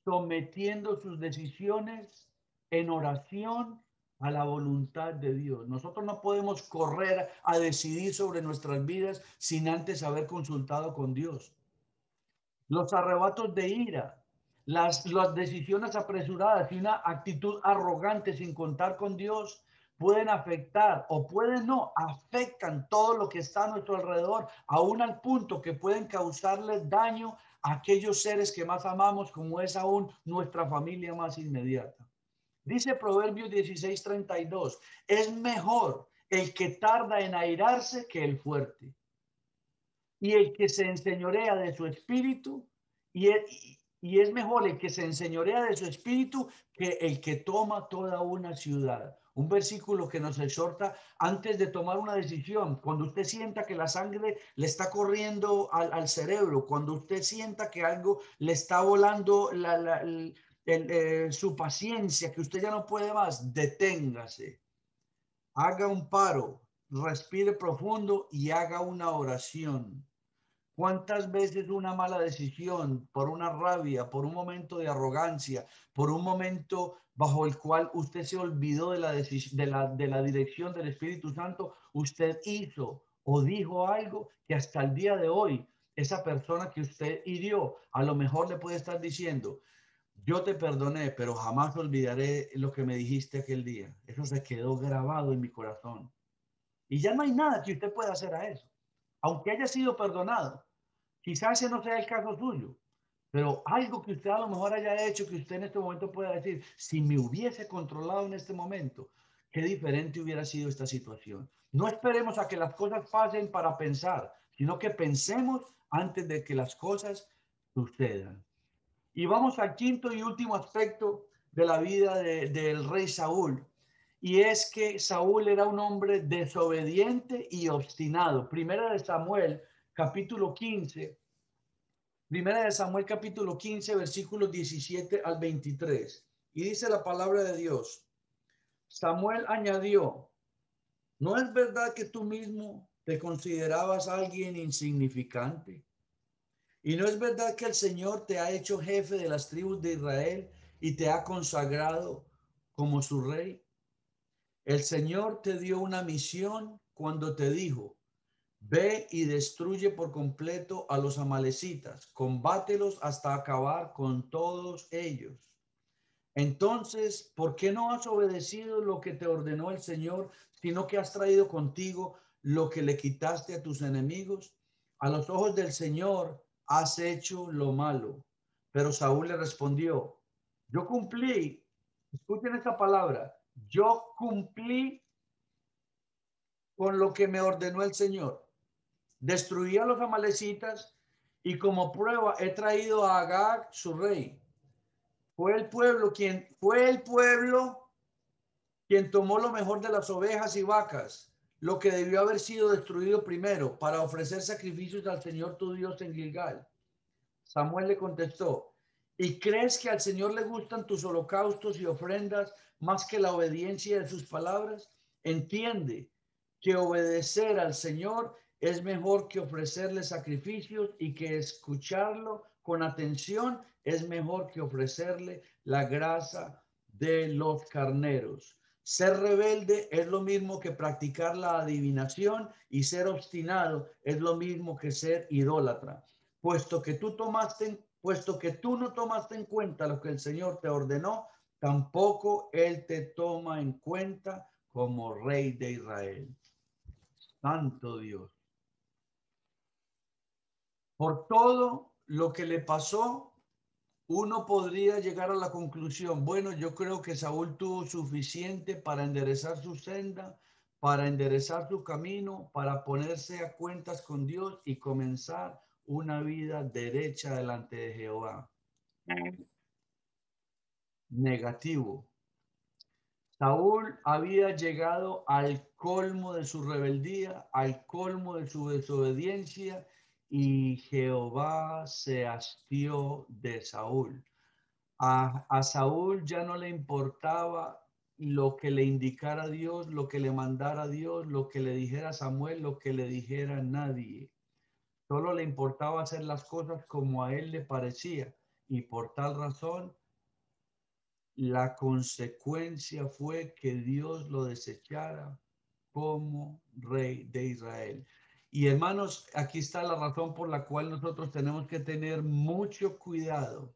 sometiendo sus decisiones en oración a la voluntad de Dios. Nosotros no podemos correr a decidir sobre nuestras vidas sin antes haber consultado con Dios. Los arrebatos de ira, las decisiones apresuradas y una actitud arrogante sin contar con Dios pueden afectar, o pueden no, afectan todo lo que está a nuestro alrededor, aún al punto que pueden causarles daño a aquellos seres que más amamos, como es aún nuestra familia más inmediata. Dice Proverbios 16:32, es mejor el que tarda en airarse que el fuerte, y el que se enseñorea de su espíritu, y es mejor el que se enseñorea de su espíritu que el que toma toda una ciudad. Un versículo que nos exhorta antes de tomar una decisión. Cuando usted sienta que la sangre le está corriendo al cerebro, cuando usted sienta que algo le está volando su paciencia, que usted ya no puede más, deténgase, haga un paro, respire profundo y haga una oración. ¿Cuántas veces una mala decisión, por una rabia, por un momento de arrogancia, por un momento bajo el cual usted se olvidó de la dirección del Espíritu Santo, usted hizo o dijo algo que hasta el día de hoy esa persona que usted hirió a lo mejor le puede estar diciendo: yo te perdoné, pero jamás olvidaré lo que me dijiste aquel día? Eso se quedó grabado en mi corazón. Y ya no hay nada que usted pueda hacer a eso, aunque haya sido perdonado. Quizás ese no sea el caso suyo, pero algo que usted a lo mejor haya hecho que usted en este momento pueda decir: si me hubiese controlado en este momento, qué diferente hubiera sido esta situación. No esperemos a que las cosas pasen para pensar, sino que pensemos antes de que las cosas sucedan. Y vamos al quinto y último aspecto de la vida del rey Saúl. Y es que Saúl era un hombre desobediente y obstinado. Primera de Samuel, capítulo 15. Primera de Samuel, capítulo 15, versículos 17 al 23. Y dice la palabra de Dios: Samuel añadió: ¿no es verdad que tú mismo te considerabas alguien insignificante? ¿Y no es verdad que el Señor te ha hecho jefe de las tribus de Israel y te ha consagrado como su rey? El Señor te dio una misión cuando te dijo: ve y destruye por completo a los amalecitas, combátelos hasta acabar con todos ellos. Entonces, ¿por qué no has obedecido lo que te ordenó el Señor, sino que has traído contigo lo que le quitaste a tus enemigos? A los ojos del Señor has hecho lo malo. Pero Saúl le respondió: yo cumplí, escuchen esta palabra, yo cumplí con lo que me ordenó el Señor. Destruí a los amalecitas y como prueba he traído a Agag, su rey. Fue el pueblo quien tomó lo mejor de las ovejas y vacas, lo que debió haber sido destruido primero, para ofrecer sacrificios al Señor tu Dios en Gilgal. Samuel le contestó: ¿y crees que al Señor le gustan tus holocaustos y ofrendas más que la obediencia de sus palabras? Entiende que obedecer al Señor es mejor que ofrecerle sacrificios, y que escucharlo con atención es mejor que ofrecerle la grasa de los carneros. Ser rebelde es lo mismo que practicar la adivinación, y ser obstinado es lo mismo que ser idólatra. Puesto que tú no tomaste en cuenta lo que el Señor te ordenó, tampoco Él te toma en cuenta como rey de Israel. Santo Dios. Por todo lo que le pasó, uno podría llegar a la conclusión: bueno, yo creo que Saúl tuvo suficiente para enderezar su senda, para enderezar su camino, para ponerse a cuentas con Dios y comenzar una vida derecha delante de Jehová. Negativo. Saúl había llegado al colmo de su rebeldía, al colmo de su desobediencia, y Jehová se hastió de Saúl. A Saúl ya no le importaba lo que le indicara Dios, lo que le mandara Dios, lo que le dijera Samuel, lo que le dijera nadie. Solo le importaba hacer las cosas como a él le parecía, y por tal razón la consecuencia fue que Dios lo desechara como rey de Israel. Y hermanos, aquí está la razón por la cual nosotros tenemos que tener mucho cuidado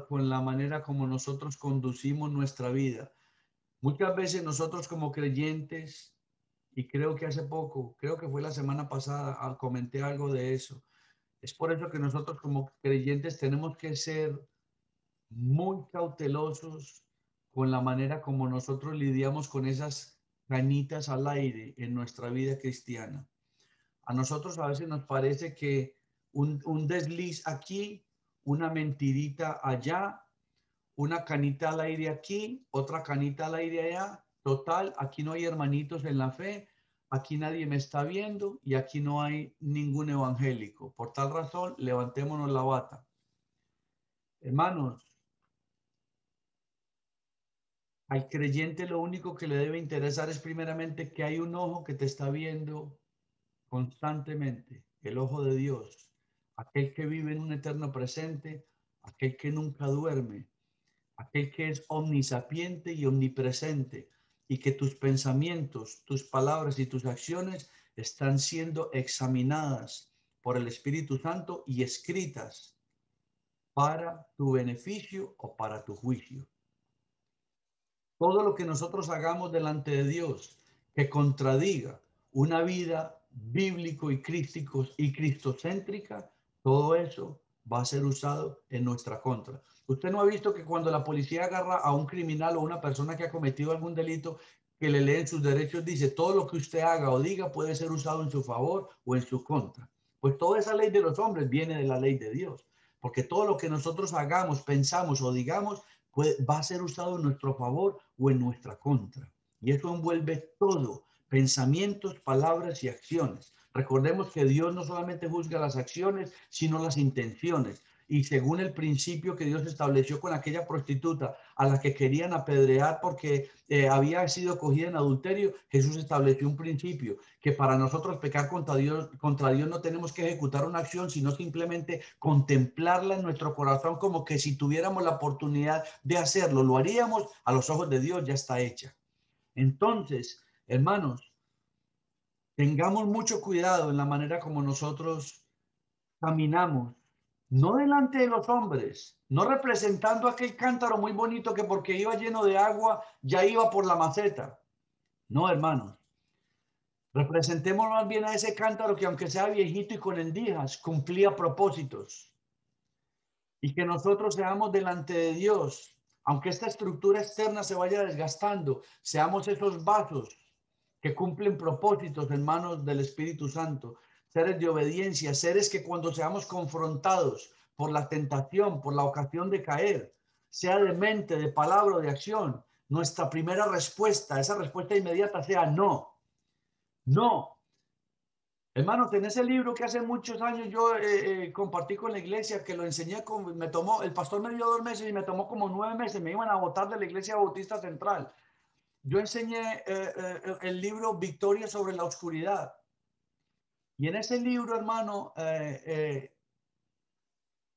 con la manera como nosotros conducimos nuestra vida. Muchas veces nosotros como creyentes, y creo que hace poco, creo que fue la semana pasada, comenté algo de eso. Es por eso que nosotros como creyentes tenemos que ser muy cautelosos con la manera como nosotros lidiamos con esas canitas al aire en nuestra vida cristiana. A nosotros a veces nos parece que un desliz aquí, una mentirita allá, una canita al aire aquí, otra canita al aire allá. Total, aquí no hay hermanitos en la fe, aquí nadie me está viendo y aquí no hay ningún evangélico. Por tal razón, levantémonos la bata. Hermanos, al creyente lo único que le debe interesar es primeramente que hay un ojo que te está viendo constantemente, el ojo de Dios, aquel que vive en un eterno presente, aquel que nunca duerme, aquel que es omnisapiente y omnipresente, y que tus pensamientos, tus palabras y tus acciones están siendo examinadas por el Espíritu Santo y escritas para tu beneficio o para tu juicio. Todo lo que nosotros hagamos delante de Dios que contradiga una vida bíblico y cristocéntrica, todo eso va a ser usado en nuestra contra. Usted no ha visto que cuando la policía agarra a un criminal o una persona que ha cometido algún delito, que le leen sus derechos, dice todo lo que usted haga o diga puede ser usado en su favor o en su contra. Pues toda esa ley de los hombres viene de la ley de Dios, porque todo lo que nosotros hagamos, pensamos o digamos va a ser usado en nuestro favor o en nuestra contra. Y eso envuelve todo, pensamientos, palabras y acciones. Recordemos que Dios no solamente juzga las acciones, sino las intenciones. Y según el principio que Dios estableció con aquella prostituta a la que querían apedrear porque había sido cogida en adulterio, Jesús estableció un principio que para nosotros pecar contra Dios no tenemos que ejecutar una acción, sino simplemente contemplarla en nuestro corazón como que si tuviéramos la oportunidad de hacerlo, lo haríamos. A los ojos de Dios ya está hecha. Entonces, hermanos, tengamos mucho cuidado en la manera como nosotros caminamos, no delante de los hombres, no representando aquel cántaro muy bonito que porque iba lleno de agua ya iba por la maceta. No, hermanos. Representemos más bien a ese cántaro que aunque sea viejito y con endijas, cumplía propósitos. Y que nosotros seamos delante de Dios, aunque esta estructura externa se vaya desgastando, seamos esos vasos que cumplen propósitos en manos del Espíritu Santo, seres de obediencia, seres que cuando seamos confrontados por la tentación, por la ocasión de caer, sea de mente, de palabra o de acción, nuestra primera respuesta, esa respuesta inmediata sea no. No. Hermanos, en ese libro que hace muchos años yo compartí con la iglesia, que lo enseñé, me tomó, el pastor me dio 2 meses y me tomó como 9 meses, me iban a votar de la iglesia bautista central. Yo enseñé el libro Victoria sobre la oscuridad. Y en ese libro, hermano,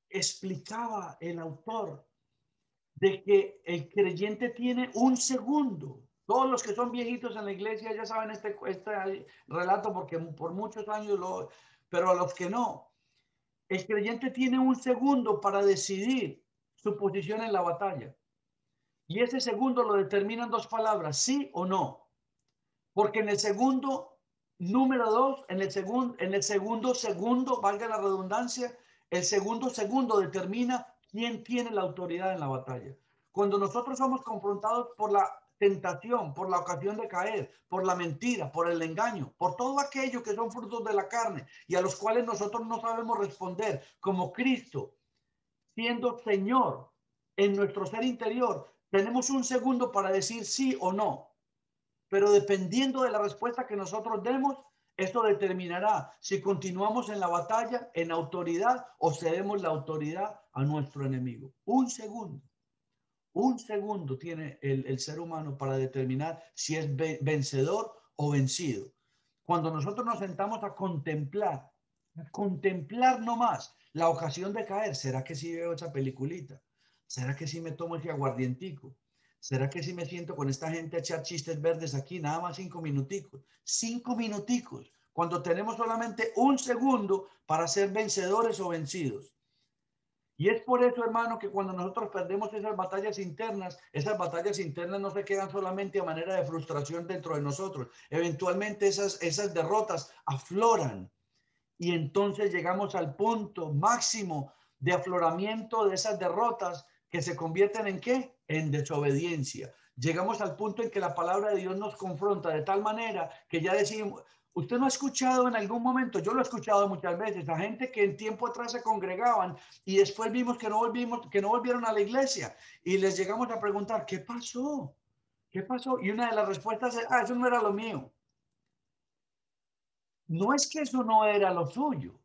explicaba el autor de que el creyente tiene un segundo. Todos los que son viejitos en la iglesia ya saben este relato porque por muchos años pero a los que no, el creyente tiene un segundo para decidir su posición en la batalla. Y ese segundo lo determinan 2 palabras, sí o no. Porque en el segundo, número 2, en el segundo, valga la redundancia, el segundo determina quién tiene la autoridad en la batalla. Cuando nosotros somos confrontados por la tentación, por la ocasión de caer, por la mentira, por el engaño, por todo aquello que son frutos de la carne y a los cuales nosotros no sabemos responder, como Cristo, siendo Señor en nuestro ser interior, tenemos un segundo para decir sí o no. Pero dependiendo de la respuesta que nosotros demos, esto determinará si continuamos en la batalla en autoridad o cedemos la autoridad a nuestro enemigo. Un segundo tiene el ser humano para determinar si es vencedor o vencido. Cuando nosotros nos sentamos a contemplar nomás la ocasión de caer, ¿será que sí veo esa peliculita? ¿Será que sí me tomo ese aguardientico? ¿Será que sí me siento con esta gente a echar chistes verdes aquí? Nada más 5 minuticos. 5 minuticos. Cuando tenemos solamente un segundo para ser vencedores o vencidos. Y es por eso, hermano, que cuando nosotros perdemos esas batallas internas no se quedan solamente a manera de frustración dentro de nosotros. Eventualmente esas derrotas afloran. Y entonces llegamos al punto máximo de afloramiento de esas derrotas que se convierten en ¿qué? En desobediencia. llegamos al punto en que la palabra de Dios nos confronta de tal manera que ya decimos, usted no ha escuchado en algún momento, yo lo he escuchado muchas veces, a gente que en tiempo atrás se congregaban y después vimos que no volvieron a la iglesia y les llegamos a preguntar, ¿qué pasó? ¿Qué pasó? Y una de las respuestas es, eso no era lo mío. No es que eso no era lo suyo.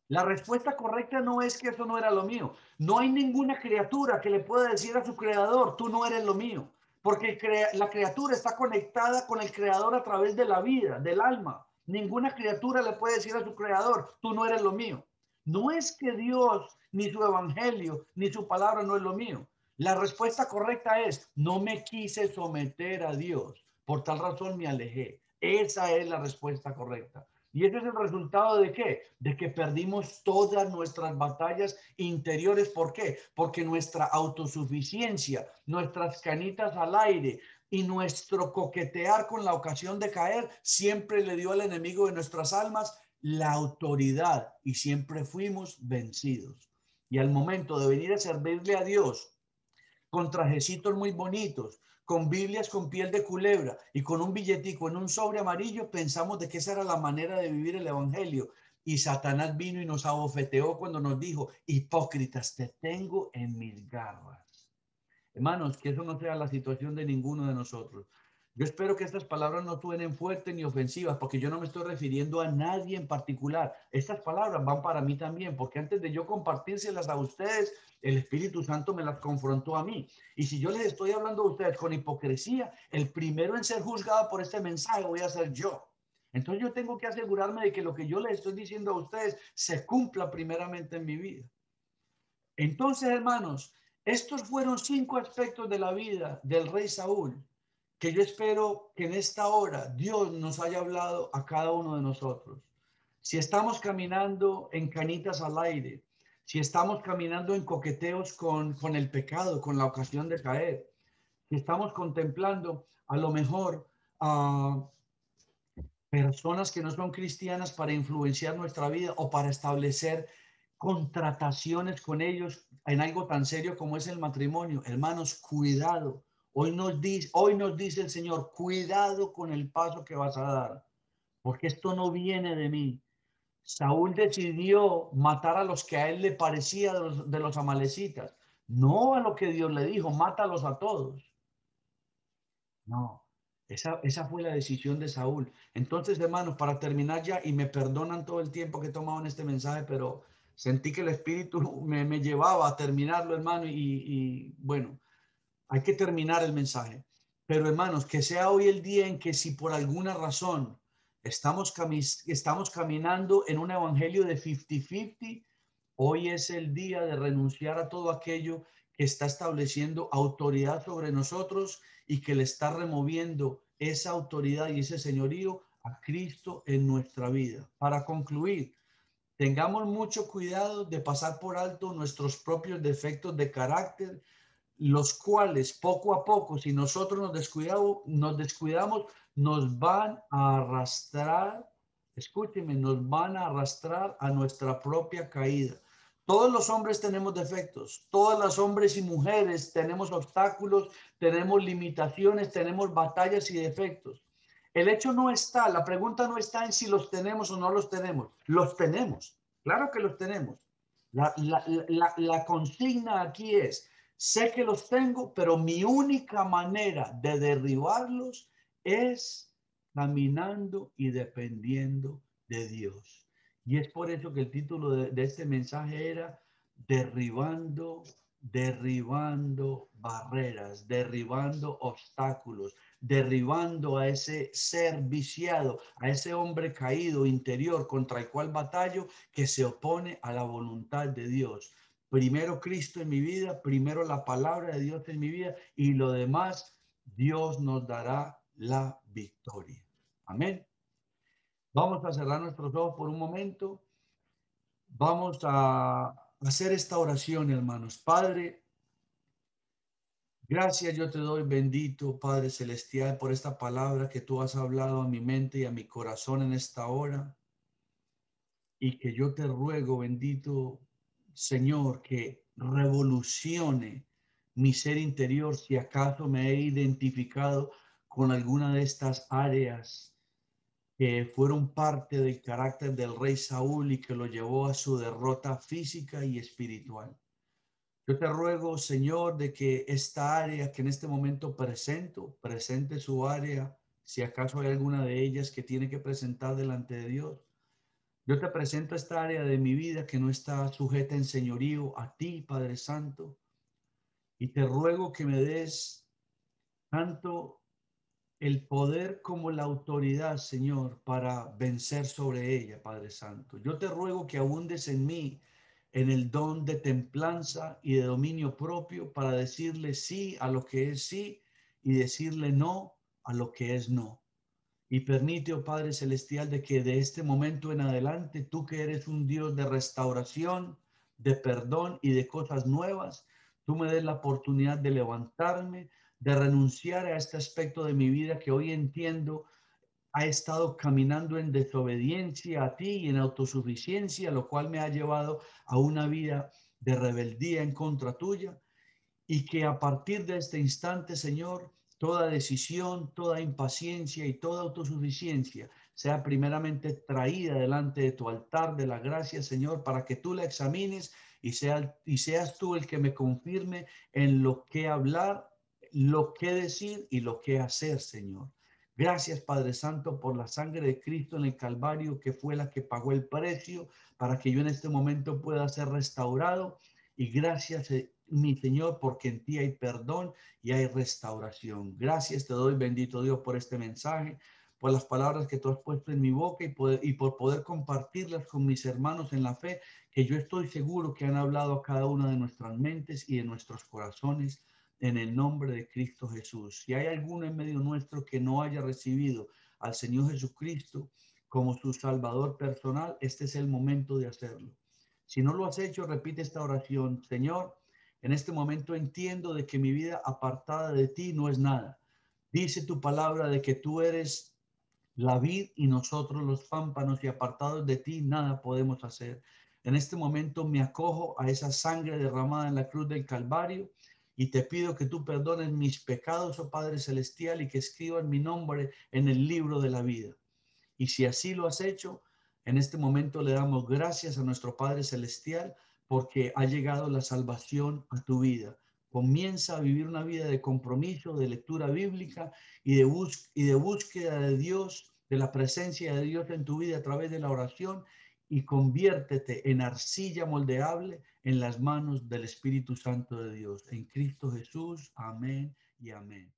La respuesta correcta no es que eso no era lo mío. No hay ninguna criatura que le pueda decir a su creador, tú no eres lo mío. Porque la criatura está conectada con el creador a través de la vida, del alma. Ninguna criatura le puede decir a su creador, tú no eres lo mío. No es que Dios, ni su evangelio, ni su palabra no es lo mío. La respuesta correcta es, no me quise someter a Dios. Por tal razón me alejé. Esa es la respuesta correcta. ¿Y ese es el resultado de qué? De que perdimos todas nuestras batallas interiores. ¿Por qué? Porque nuestra autosuficiencia, nuestras canitas al aire y nuestro coquetear con la ocasión de caer siempre le dio al enemigo de nuestras almas la autoridad y siempre fuimos vencidos. Y al momento de venir a servirle a Dios con trajecitos muy bonitos, con Biblias con piel de culebra y con un billetico en un sobre amarillo, pensamos de que esa era la manera de vivir el evangelio. Y Satanás vino y nos abofeteó cuando nos dijo, hipócritas, te tengo en mis garras. Hermanos, que eso no sea la situación de ninguno de nosotros. Yo espero que estas palabras no suenen fuertes ni ofensivas, porque yo no me estoy refiriendo a nadie en particular. Estas palabras van para mí también, porque antes de yo compartírselas a ustedes, el Espíritu Santo me las confrontó a mí. Y si yo les estoy hablando a ustedes con hipocresía, el primero en ser juzgado por este mensaje voy a ser yo. Entonces yo tengo que asegurarme de que lo que yo les estoy diciendo a ustedes se cumpla primeramente en mi vida. Entonces, hermanos, estos fueron 5 aspectos de la vida del rey Saúl, que yo espero que en esta hora Dios nos haya hablado a cada uno de nosotros. Si estamos caminando en canitas al aire, si estamos caminando en coqueteos con el pecado, con la ocasión de caer, si estamos contemplando a lo mejor a personas que no son cristianas para influenciar nuestra vida o para establecer contrataciones con ellos en algo tan serio como es el matrimonio. Hermanos, cuidado. Hoy nos dice el Señor, cuidado con el paso que vas a dar, porque esto no viene de mí. Saúl decidió matar a los que a él le parecía de los amalecitas, no a lo que Dios le dijo, mátalos a todos. No, esa fue la decisión de Saúl. Entonces, hermanos, para terminar ya, y me perdonan todo el tiempo que he tomado en este mensaje, pero sentí que el Espíritu me llevaba a terminarlo, hermano, y bueno, hay que terminar el mensaje. Pero, hermanos, que sea hoy el día en que si por alguna razón estamos caminando en un evangelio de 50-50, hoy es el día de renunciar a todo aquello que está estableciendo autoridad sobre nosotros y que le está removiendo esa autoridad y ese señorío a Cristo en nuestra vida. Para concluir, tengamos mucho cuidado de pasar por alto nuestros propios defectos de carácter, los cuales poco a poco, si nosotros nos descuidamos, nos van a arrastrar, escúcheme, nos van a arrastrar a nuestra propia caída. Todos los hombres tenemos defectos, todas las hombres y mujeres tenemos obstáculos, tenemos limitaciones, tenemos batallas y defectos. El hecho no está, la pregunta no está en si los tenemos o no los tenemos, claro que los tenemos. La consigna aquí es, sé que los tengo, pero mi única manera de derribarlos es caminando y dependiendo de Dios. Y es por eso que el título de este mensaje era derribando barreras, derribando obstáculos, derribando a ese ser viciado, a ese hombre caído interior contra el cual batallo, que se opone a la voluntad de Dios. Primero Cristo en mi vida, primero la palabra de Dios en mi vida y lo demás, Dios nos dará la victoria. Amén. Vamos a cerrar nuestros ojos por un momento. Vamos a hacer esta oración, hermanos. Padre, gracias yo te doy, bendito Padre Celestial, por esta palabra que tú has hablado a mi mente y a mi corazón en esta hora. Y que yo te ruego, bendito Señor, que revolucione mi ser interior si acaso me he identificado con alguna de estas áreas que fueron parte del carácter del rey Saúl y que lo llevó a su derrota física y espiritual. Yo te ruego, Señor, de que esta área que en este momento presente su área, si acaso hay alguna de ellas que tiene que presentar delante de Dios. Yo te presento esta área de mi vida que no está sujeta en señorío a ti, Padre Santo, y te ruego que me des tanto el poder como la autoridad, Señor, para vencer sobre ella, Padre Santo. Yo te ruego que abundes en mí en el don de templanza y de dominio propio para decirle sí a lo que es sí y decirle no a lo que es no. Y permite, oh Padre Celestial, de que de este momento en adelante, tú que eres un Dios de restauración, de perdón y de cosas nuevas, tú me des la oportunidad de levantarme, de renunciar a este aspecto de mi vida que hoy entiendo ha estado caminando en desobediencia a ti y en autosuficiencia, lo cual me ha llevado a una vida de rebeldía en contra tuya. Y que a partir de este instante, Señor, toda decisión, toda impaciencia y toda autosuficiencia sea primeramente traída delante de tu altar de la gracia, Señor, para que tú la examines y seas tú el que me confirme en lo que hablar, lo que decir y lo que hacer, Señor. Gracias, Padre Santo, por la sangre de Cristo en el Calvario, que fue la que pagó el precio para que yo en este momento pueda ser restaurado. Y gracias, mi Señor, porque en ti hay perdón y hay restauración. Gracias te doy, bendito Dios, por este mensaje, por las palabras que tú has puesto en mi boca y por poder compartirlas con mis hermanos en la fe, que yo estoy seguro que han hablado a cada una de nuestras mentes y de nuestros corazones en el nombre de Cristo Jesús. Si hay alguno en medio nuestro que no haya recibido al Señor Jesucristo como su Salvador personal, este es el momento de hacerlo. Si no lo has hecho, repite esta oración. Señor, en este momento entiendo de que mi vida apartada de ti no es nada. Dice tu palabra de que tú eres la vid y nosotros los pámpanos y apartados de ti nada podemos hacer. En este momento me acojo a esa sangre derramada en la cruz del Calvario y te pido que tú perdones mis pecados, oh Padre Celestial, y que escribas mi nombre en el libro de la vida. Y si así lo has hecho, en este momento le damos gracias a nuestro Padre Celestial porque ha llegado la salvación a tu vida. Comienza a vivir una vida de compromiso, de lectura bíblica y de búsqueda de Dios, de la presencia de Dios en tu vida a través de la oración y conviértete en arcilla moldeable en las manos del Espíritu Santo de Dios. En Cristo Jesús. Amén y amén.